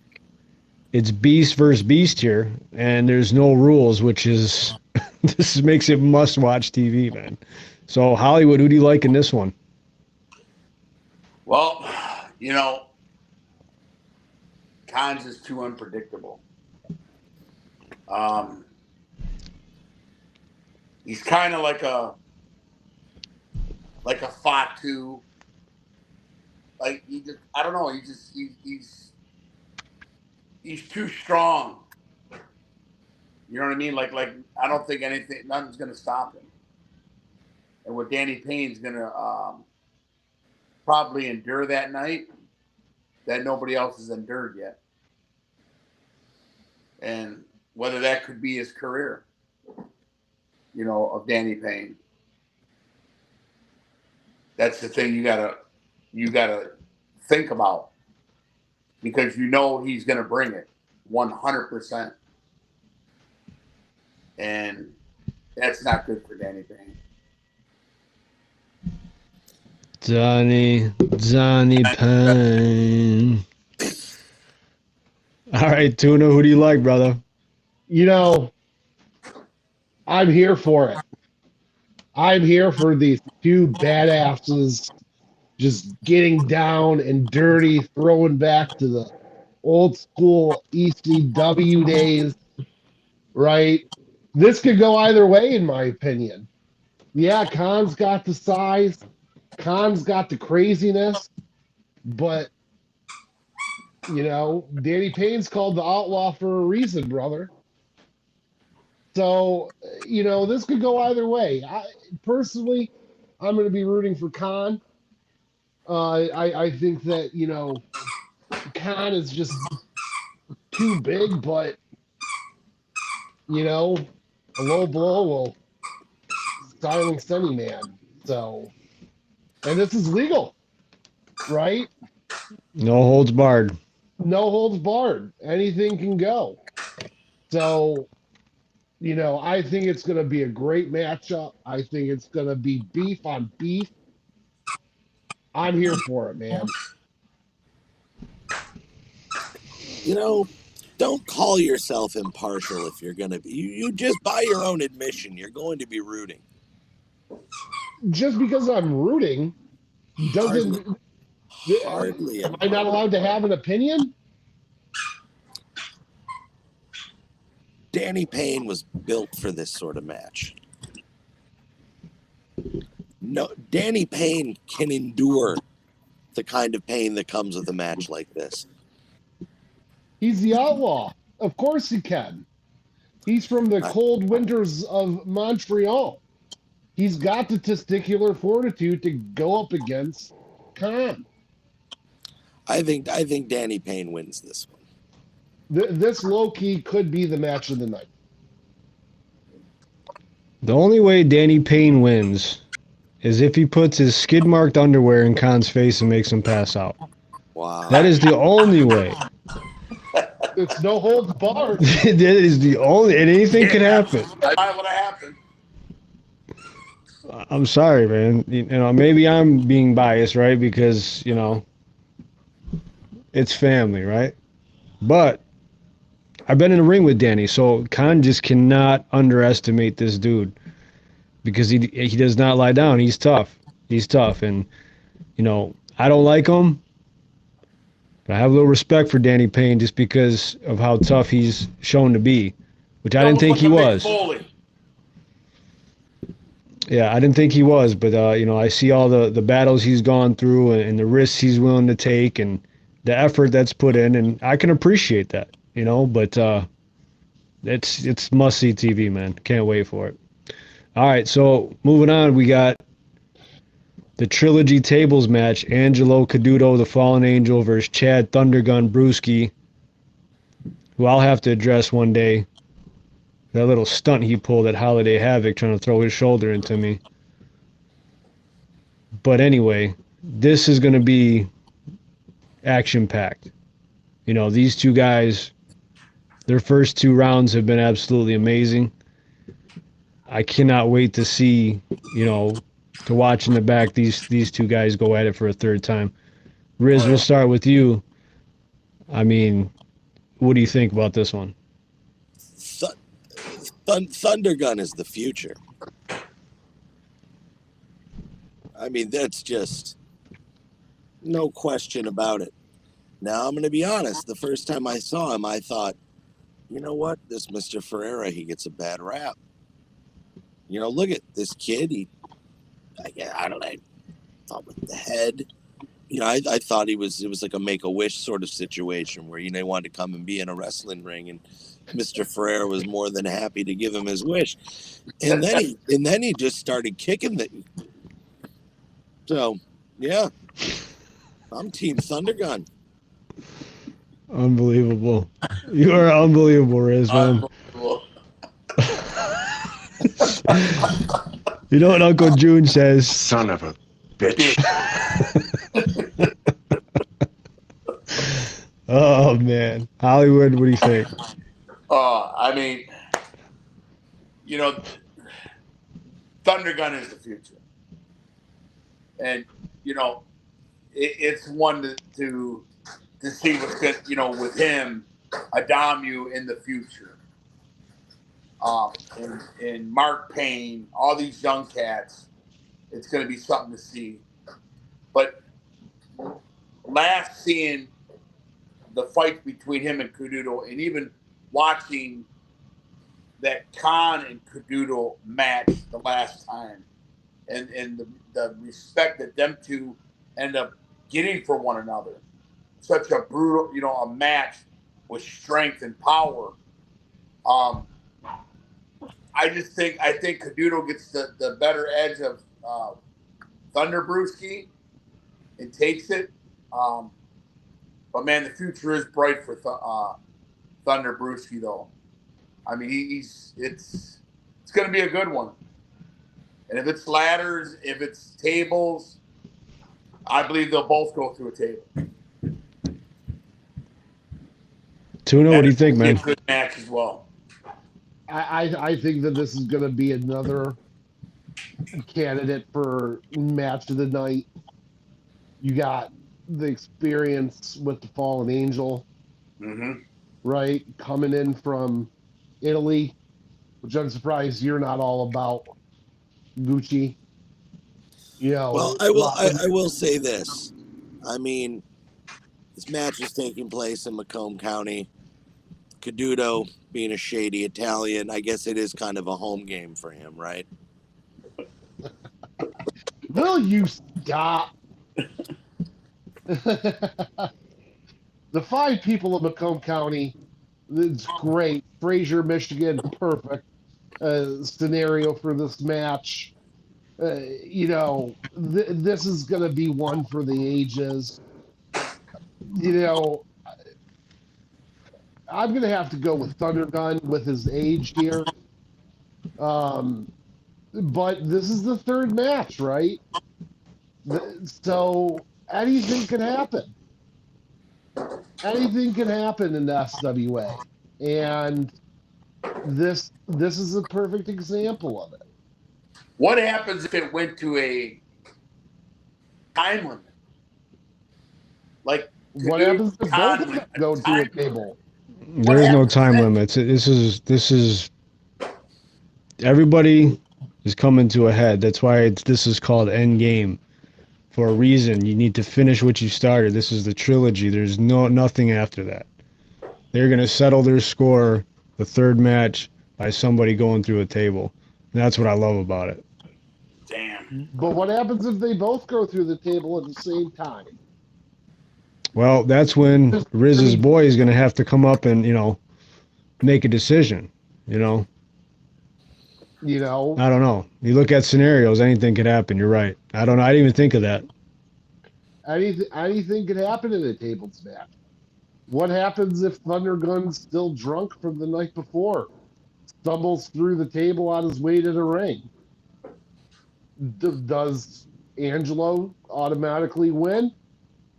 It's beast versus beast here, and there's no rules, which is this makes it must-watch TV, man. So, Hollywood, who do you like in this one? Well, you know, Khan's is too unpredictable. He's kind of like a Fatu. Like I don't know. He's too strong. You know what I mean? Like I don't think nothing's gonna stop him. And what Danny Payne's gonna probably endure that night, that nobody else has endured yet. And whether that could be his career, you know, of Danny Payne. That's the thing you gotta think about, because you know he's gonna bring it 100%. And that's not good for Danny Payne. Johnny Payne. All right, Tuna, who do you like, brother? You know, I'm here for it. I'm here for these two badasses just getting down and dirty, throwing back to the old school ECW days, right? This could go either way, in my opinion. Yeah, Khan's got the size. Khan's got the craziness, but Danny Payne's called the outlaw for a reason, brother. So, this could go either way. Personally, I'm going to be rooting for Khan. I think that, Khan is just too big, but, a low blow will silence any man. So, and this is legal, right? No holds barred. No holds barred. Anything can go. So, I think it's going to be a great matchup. I think it's going to be beef on beef. I'm here for it, man. Don't call yourself impartial if you're going to be. You just, by your own admission, you're going to be rooting. Just because I'm rooting doesn't. Hardly. Am I not allowed to have an opinion? Danny Payne was built for this sort of match. No, Danny Payne can endure the kind of pain that comes with a match like this. He's the outlaw. Of course he can. He's from the cold winters of Montreal. He's got the testicular fortitude to go up against Khan. I think Danny Payne wins this one. This low-key could be the match of the night. The only way Danny Payne wins is if he puts his skid-marked underwear in Khan's face and makes him pass out. Wow. That is the only way. It's no holds barred. That is the only, and anything could happen. That would have happened. I'm sorry, man. Maybe I'm being biased, right? Because, it's family, right? But I've been in the ring with Danny, so Khan just cannot underestimate this dude because he does not lie down. He's tough. He's tough. And, I don't like him, but I have a little respect for Danny Payne just because of how tough he's shown to be, which I didn't think he was. Yeah, I didn't think he was, but, I see all the battles he's gone through and the risks he's willing to take and the effort that's put in, and I can appreciate that, but it's must-see TV, man. Can't wait for it. All right, so moving on, we got the Trilogy Tables match, Angelo Caduto, the Fallen Angel, versus Chad Thundergun Brewski, who I'll have to address one day. That little stunt he pulled at Holiday Havoc trying to throw his shoulder into me. But anyway, this is going to be action-packed. These two guys, their first two rounds have been absolutely amazing. I cannot wait to see, to watch in the back these two guys go at it for a third time. Riz, we'll start with you. I mean, what do you think about this one? Thundergun is the future. I mean, that's just no question about it. Now, I'm going to be honest. The first time I saw him, I thought, you know what? This Mr. Ferreira, he gets a bad rap. Look at this kid. I don't know. I thought with the head. I thought it was like a Make-A-Wish sort of situation where, they wanted to come and be in a wrestling ring, and Mr. Ferreira was more than happy to give him his wish. And then he just started kicking the. So, yeah. I'm Team Thundergun. Unbelievable. You are unbelievable, Riz, man. You know what Uncle June says? Son of a bitch. Oh, man. Hollywood, what do you think? I mean, Thundergun is the future. And, it's one to see what's good, with him, Adamu in the future. And Mark Payne, all these young cats, it's going to be something to see. But last seeing the fight between him and Caduto, and even watching that Khan and Caduto match the last time, and the respect that them two end up getting for one another. Such a brutal, a match with strength and power. I think Caduto gets the better edge of Thunder Brewski and takes it. But man, the future is bright for Thunder Brewski, though. I mean, it's going to be a good one. And if it's ladders, if it's tables, I believe they'll both go through a table. Tuna, what do you think, man? It's a good match as well. I think that this is going to be another candidate for match of the night. You got the experience with the Fallen Angel, right? Coming in from Italy, which I'm surprised you're not all about Gucci. Well, I will say this. I mean, this match is taking place in Macomb County. Caduto, being a shady Italian, I guess it is kind of a home game for him, right? Will you stop? The 5 people of Macomb County, it's great. Fraser, Michigan, perfect scenario for this match. This is going to be one for the ages. I'm going to have to go with Thundergun with his age here. But this is the 3rd match, right? So anything can happen. Anything can happen in the SWA. And this is a perfect example of it. What happens if it went to a time limit? Like, what happens if both go to a table? There is no time limit. This is everybody is coming to a head. That's why this is called End Game for a reason. You need to finish what you started. This is the trilogy. There's nothing after that. They're going to settle their score the 3rd match by somebody going through a table. And that's what I love about it. Damn. But what happens if they both go through the table at the same time? Well, that's when Riz's boy is going to have to come up and, make a decision, I don't know. You look at scenarios, anything could happen. You're right. I don't know. I didn't even think of that. Anything could happen in a tables match. What happens if Thundergun's still drunk from the night before? Stumbles through the table on his way to the ring. Does Angelo automatically win?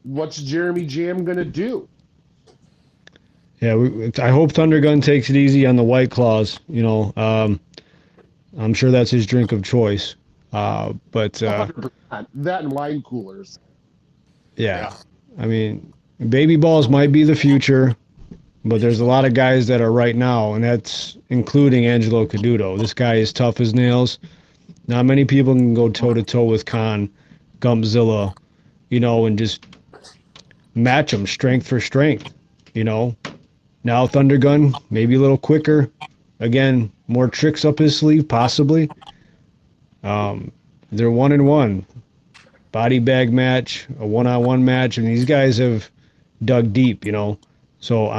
What's Jeremy Jam going to do? Yeah, I hope Thundergun takes it easy on the White Claws. I'm sure that's his drink of choice. But 100%. That and wine coolers. Yeah. I mean, baby balls might be the future, but there's a lot of guys that are right now, and that's including Angelo Caduto. This guy is tough as nails. Not many people can go toe-to-toe with Khan, Gumpzilla, and just match them strength for strength, Now Thundergun, maybe a little quicker. Again, more tricks up his sleeve, possibly. They're 1-1. Body bag match, a 1-on-1 match, and these guys have dug deep, So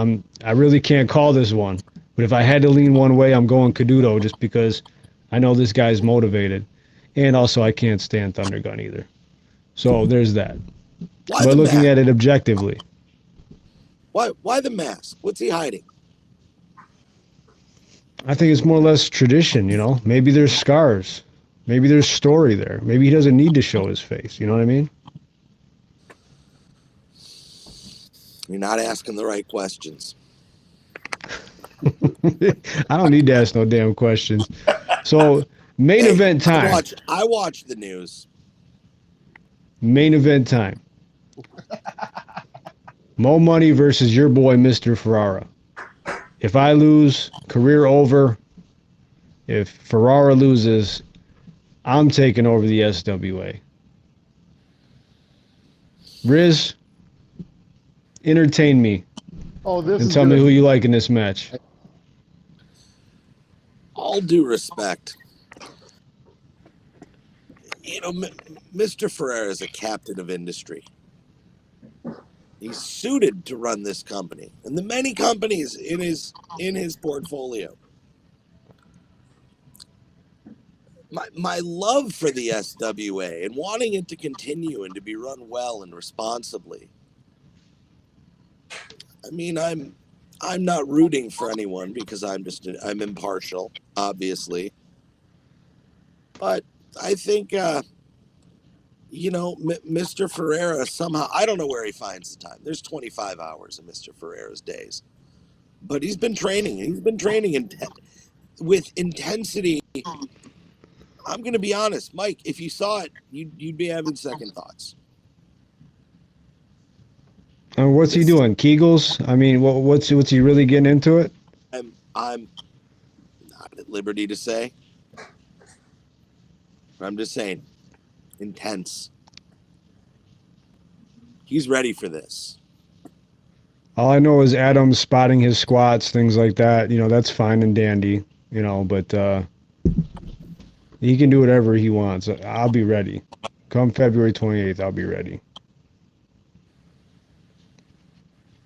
I really can't call this one. But if I had to lean one way, I'm going Caduto just because I know this guy's motivated. And also I can't stand Thundergun either. So there's that. But looking at it objectively. Why the mask? What's he hiding? I think it's more or less tradition, Maybe there's scars. Maybe there's story there. Maybe he doesn't need to show his face. You know what I mean? You're not asking the right questions. I don't need to ask no damn questions. So, main event time. I watch the news. Main event time. Mo Money versus your boy, Mr. Ferrara. If I lose, career over. If Ferrara loses, I'm taking over the SWA. Riz, entertain me. And tell me who you like in this match. All due respect. Mr. Ferreira is a captain of industry. He's suited to run this company and the many companies in his portfolio. My love for the SWA and wanting it to continue and to be run well and responsibly. I mean, I'm not rooting for anyone because I'm impartial, obviously. But I think Mr. Ferreira somehow, I don't know where he finds the time. There's 25 hours in Mr. Ferreira's days. But he's been training. He's been training with intensity. I'm going to be honest, Mike, if you saw it, you'd be having second thoughts. And what's he doing? Kegels? I mean, what's he really getting into it? I'm not at liberty to say. I'm just saying, intense. He's ready for this. All I know is Adam's spotting his squats, things like that. That's fine and dandy, but he can do whatever he wants. I'll be ready. Come February 28th, I'll be ready.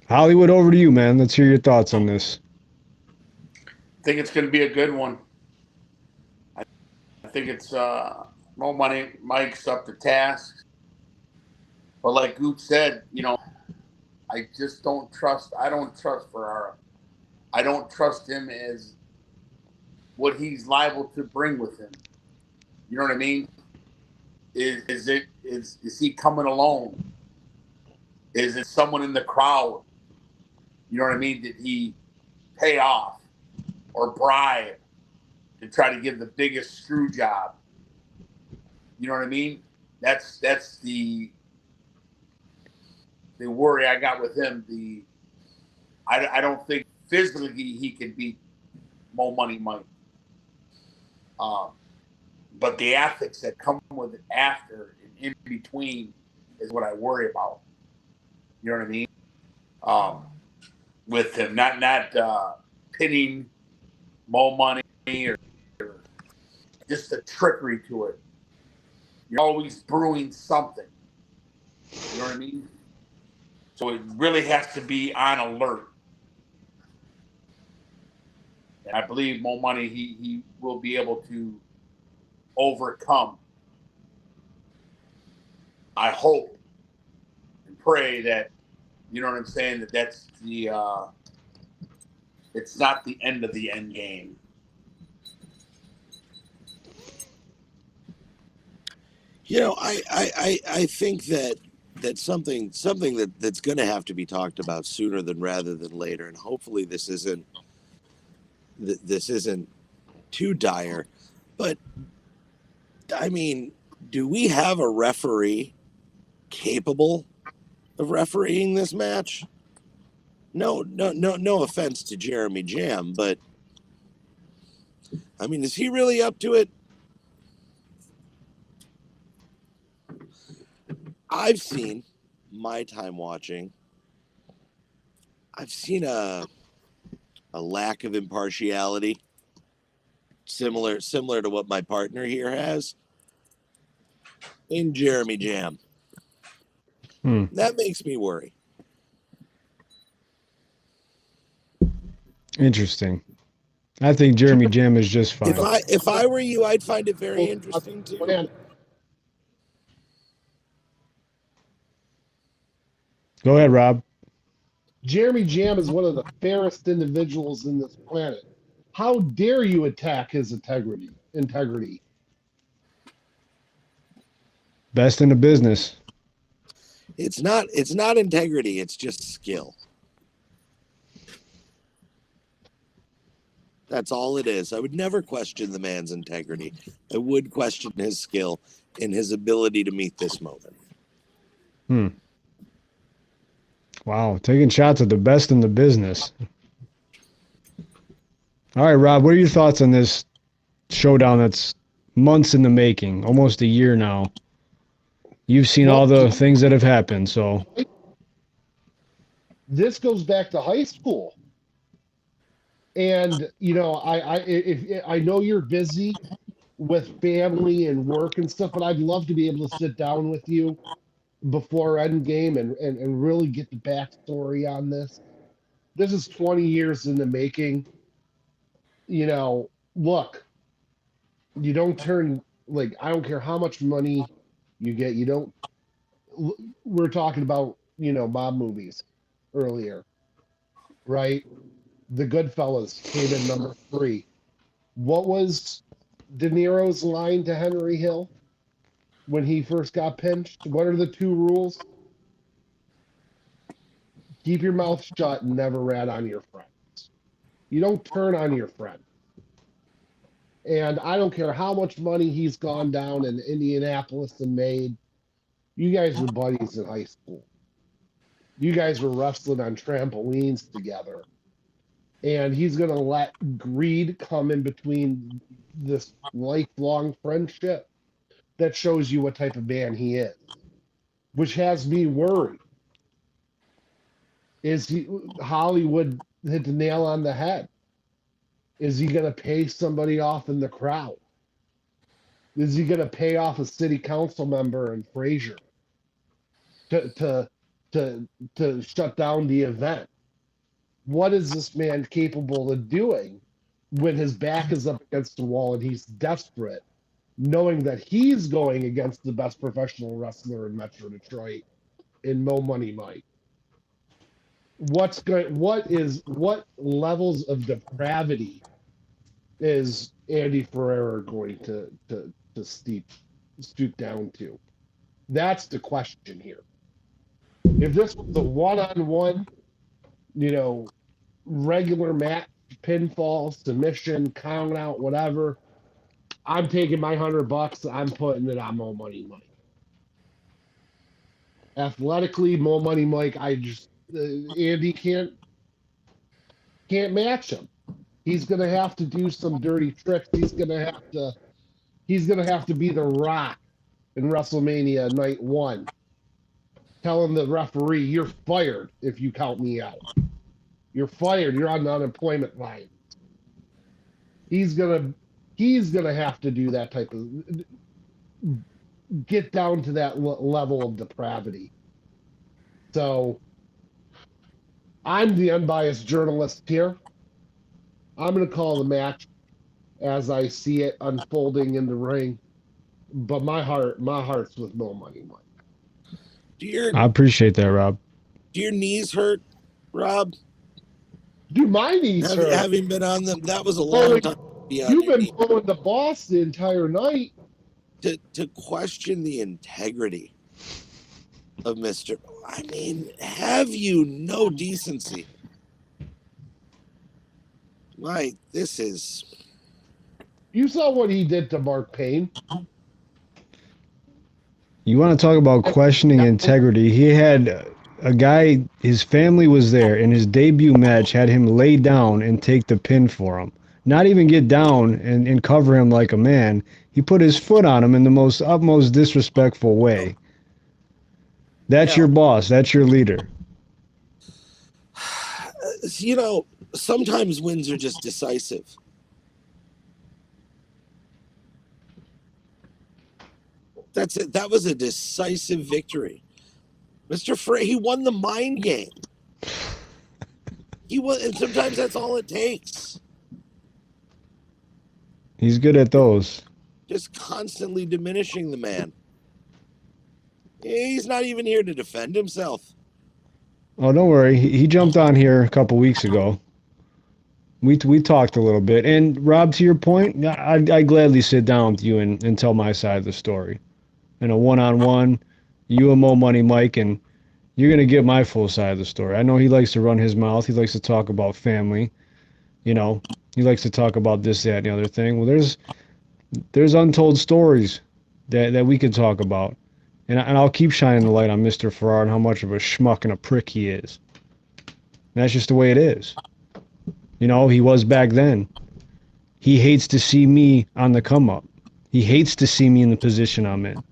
Hollywood, over to you, man. Let's hear your thoughts on this. I think it's going to be a good one. I think it's Mo Money. Mike's up to task. But like Goop said, I just don't trust. I don't trust Ferrara. I don't trust him as what he's liable to bring with him. You know what I mean? Is he coming alone? Is it someone in the crowd? You know what I mean? Did he pay off or bribe to try to give the biggest screw job? You know what I mean? That's the worry I got with him. I don't think physically he can beat Mo Money Mike. But the ethics that come with it after and in between is what I worry about. You know what I mean? With him, not pinning Mo Money or just the trickery to it. You're always brewing something. You know what I mean? So it really has to be on alert. And I believe Mo Money, he will be able to overcome. I hope and pray that, you know what I'm saying, that's the it's not the end of the end game. I think that something that's going to have to be talked about sooner rather than later, and hopefully this isn't too dire, but I mean, do we have a referee capable of refereeing this match? No offense to Jeremy Jam, but I mean, is he really up to it? I've seen my time watching. I've seen a lack of impartiality, similar to what my partner here has in Jeremy Jam. That makes me worry. Interesting. I think Jeremy Jam is just fine. If I were you, I'd find it very interesting too. Go ahead, Rob. Jeremy Jam is one of the fairest individuals in this planet. How dare you attack his integrity? Best in the business. It's not integrity, it's just skill. That's all it is. I would never question the man's integrity. I would question his skill and his ability to meet this moment. Wow, taking shots at the best in the business. All right, Rob, what are your thoughts on this showdown that's months in the making, almost a year now? You've seen all the things that have happened, so. This goes back to high school. And, I know you're busy with family and work and stuff, but I'd love to be able to sit down with you before Endgame and really get the backstory on this. This is 20 years in the making. You know, look, you don't turn, like, I don't care how much money you get, you don't, we're talking about, you know, mob movies earlier, right? The Goodfellas came in number 3. What was De Niro's line to Henry Hill when he first got pinched? What are the 2 rules? Keep your mouth shut and never rat on your friends. You don't turn on your friend. And I don't care how much money he's gone down in Indianapolis and made. You guys were buddies in high school. You guys were wrestling on trampolines together. And he's going to let greed come in between this lifelong friendship that shows you what type of man he is, which has me worried. Is he Hollywood hit the nail on the head? Is he going to pay somebody off in the crowd? Is he going to pay off a city council member in Fraser to shut down the event? What is this man capable of doing when his back is up against the wall and he's desperate, knowing that he's going against the best professional wrestler in Metro Detroit in Mo Money Mike? What levels of depravity is Andy Ferrera going to stoop down to? That's the question here. If this was a one-on-one, you know, regular match, pinfall, submission, count out, whatever, I'm taking my $100. I'm putting it on Mo Money Mike. Athletically, Mo Money Mike, Andy can't match him. He's gonna have to do some dirty tricks. He's gonna have to be the Rock in WrestleMania Night 1, telling the referee, "You're fired if you count me out. You're fired. You're on the unemployment line." He's gonna have to do that type of, get down to that level of depravity. So I'm the unbiased journalist here. I'm going to call the match as I see it unfolding in the ring, but my heart's with Mo Money Mike. I appreciate that, Rob. Do your knees hurt, Rob? Do my knees hurt? Having been on them, that was a long time. You've been pulling the boss the entire night. To question the integrity of Mr. I mean, have you no decency? This is... You saw what he did to Mark Payne. You want to talk about questioning integrity? He had a guy, his family was there, and his debut match had him lay down and take the pin for him. Not even get down and cover him like a man. He put his foot on him in the most utmost disrespectful way. That's your boss. That's your leader. You know, sometimes wins are just decisive. That's it. That was a decisive victory. Mr. Frey, he won the mind game. And sometimes that's all it takes. He's good at those. Just constantly diminishing the man. He's not even here to defend himself. Oh, don't worry. He jumped on here a couple weeks ago. We talked a little bit. And Rob, to your point, I'd gladly sit down with you and tell my side of the story. In a one-on-one, you and Mo Money Mike, and you're going to get my full side of the story. I know he likes to run his mouth. He likes to talk about family. You know, he likes to talk about this, that, and the other thing. Well, there's untold stories that we could talk about. And I'll keep shining the light on Mr. Farrar and how much of a schmuck and a prick he is. And that's just the way it is. You know, he was back then. He hates to see me on the come up. He hates to see me in the position I'm in.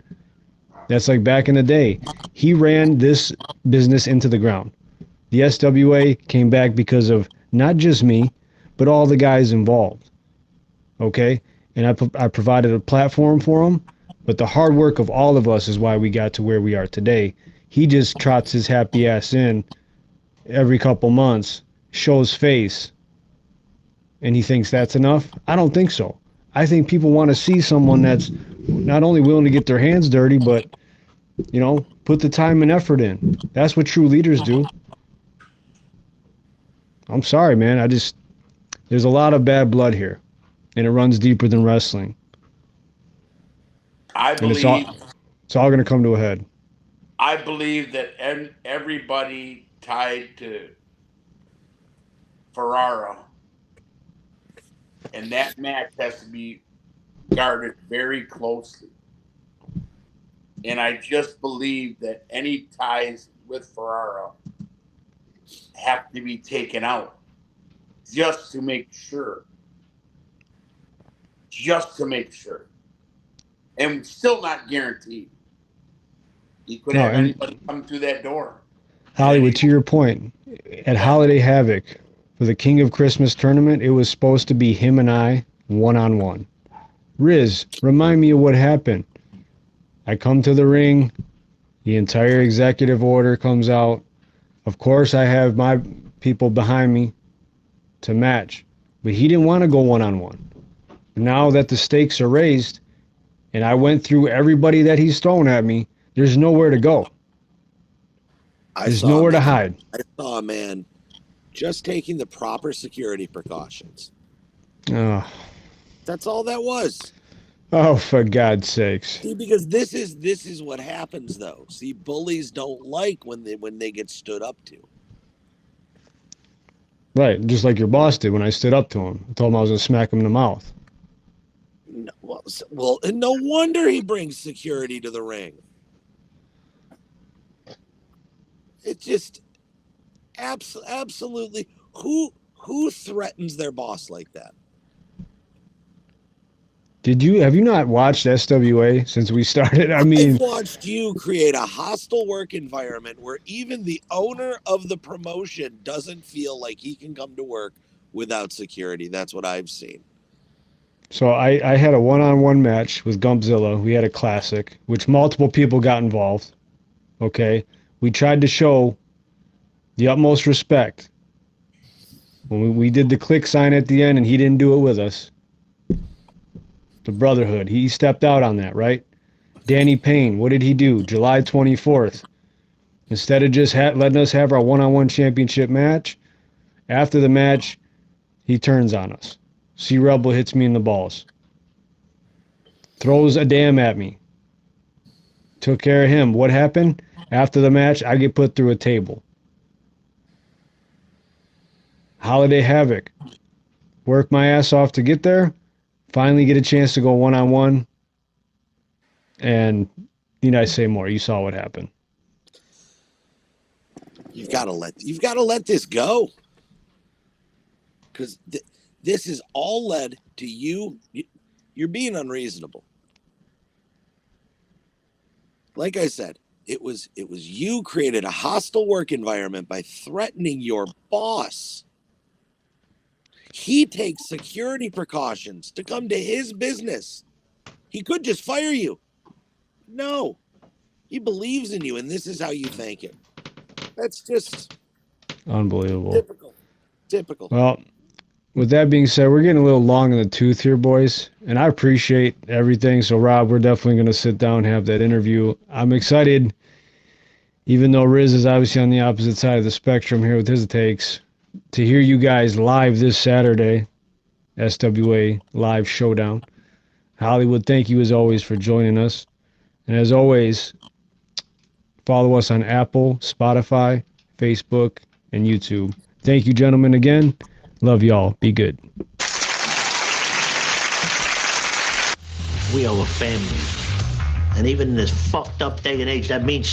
That's like back in the day. He ran this business into the ground. The SWA came back because of not just me, but all the guys involved. Okay? and I provided a platform for him. But the hard work of all of us is why we got to where we are today. He just trots his happy ass in every couple months, shows face, and he thinks that's enough. I don't think so. I think people want to see someone that's not only willing to get their hands dirty, but, you know, put the time and effort in. That's what true leaders do. I'm sorry, man. There's a lot of bad blood here, and it runs deeper than wrestling. I And believe it's all going to come to a head. I believe that everybody tied to Ferrara and that match has to be guarded very closely. And I just believe that any ties with Ferrara have to be taken out just to make sure. Just to make sure. And still not guaranteed. He could have anybody come through that door. Hollywood, to your point, at Holiday Havoc, for the King of Christmas tournament, it was supposed to be him and I, one-on-one. Riz, remind me of what happened. I come to the ring, the entire executive order comes out. Of course, I have my people behind me to match, but he didn't want to go one-on-one. Now that the stakes are raised, and I went through everybody that he's thrown at me, there's nowhere to go. There's nowhere to hide. I saw a man just taking the proper security precautions. Oh. That's all that was. Oh, for God's sakes. See, because this is what happens though. See, bullies don't like when they get stood up to. Right, just like your boss did when I stood up to him. I told him I was going to smack him in the mouth. No, well, and no wonder he brings security to the ring. It just absolutely who threatens their boss like that? Have you not watched SWA since we started? I mean, I've watched you create a hostile work environment where even the owner of the promotion doesn't feel like he can come to work without security. That's what I've seen. So I had a one-on-one match with Gumpzilla. We had a classic, which multiple people got involved. Okay. We tried to show the utmost respect when we did the click sign at the end and he didn't do it with us. The brotherhood. He stepped out on that, right? Danny Payne, what did he do? July 24th. Instead of just letting us have our one-on-one championship match, after the match, he turns on us. C-Rebel hits me in the balls. Throws a damn at me. Took care of him. What happened? After the match, I get put through a table. Holiday Havoc. Work my ass off to get there. Finally get a chance to go one-on-one. And need I say more? You saw what happened. You've got to let this go. Because this is all led to you. You're being unreasonable. Like I said, it was you created a hostile work environment by threatening your boss. He takes security precautions to come to his business. He could just fire you. No. He believes in you, and this is how you thank him. That's just unbelievable. Typical. Well, with that being said, we're getting a little long in the tooth here, boys, and I appreciate everything. So, Rob, we're definitely going to sit down and have that interview. I'm excited, even though Riz is obviously on the opposite side of the spectrum here with his takes, to hear you guys live this Saturday, SWA Live Showdown. Hollywood, thank you as always for joining us. And as always, follow us on Apple, Spotify, Facebook, and YouTube. Thank you, gentlemen, again. Love y'all. Be good. We are a family. And even in this fucked up day and age, that means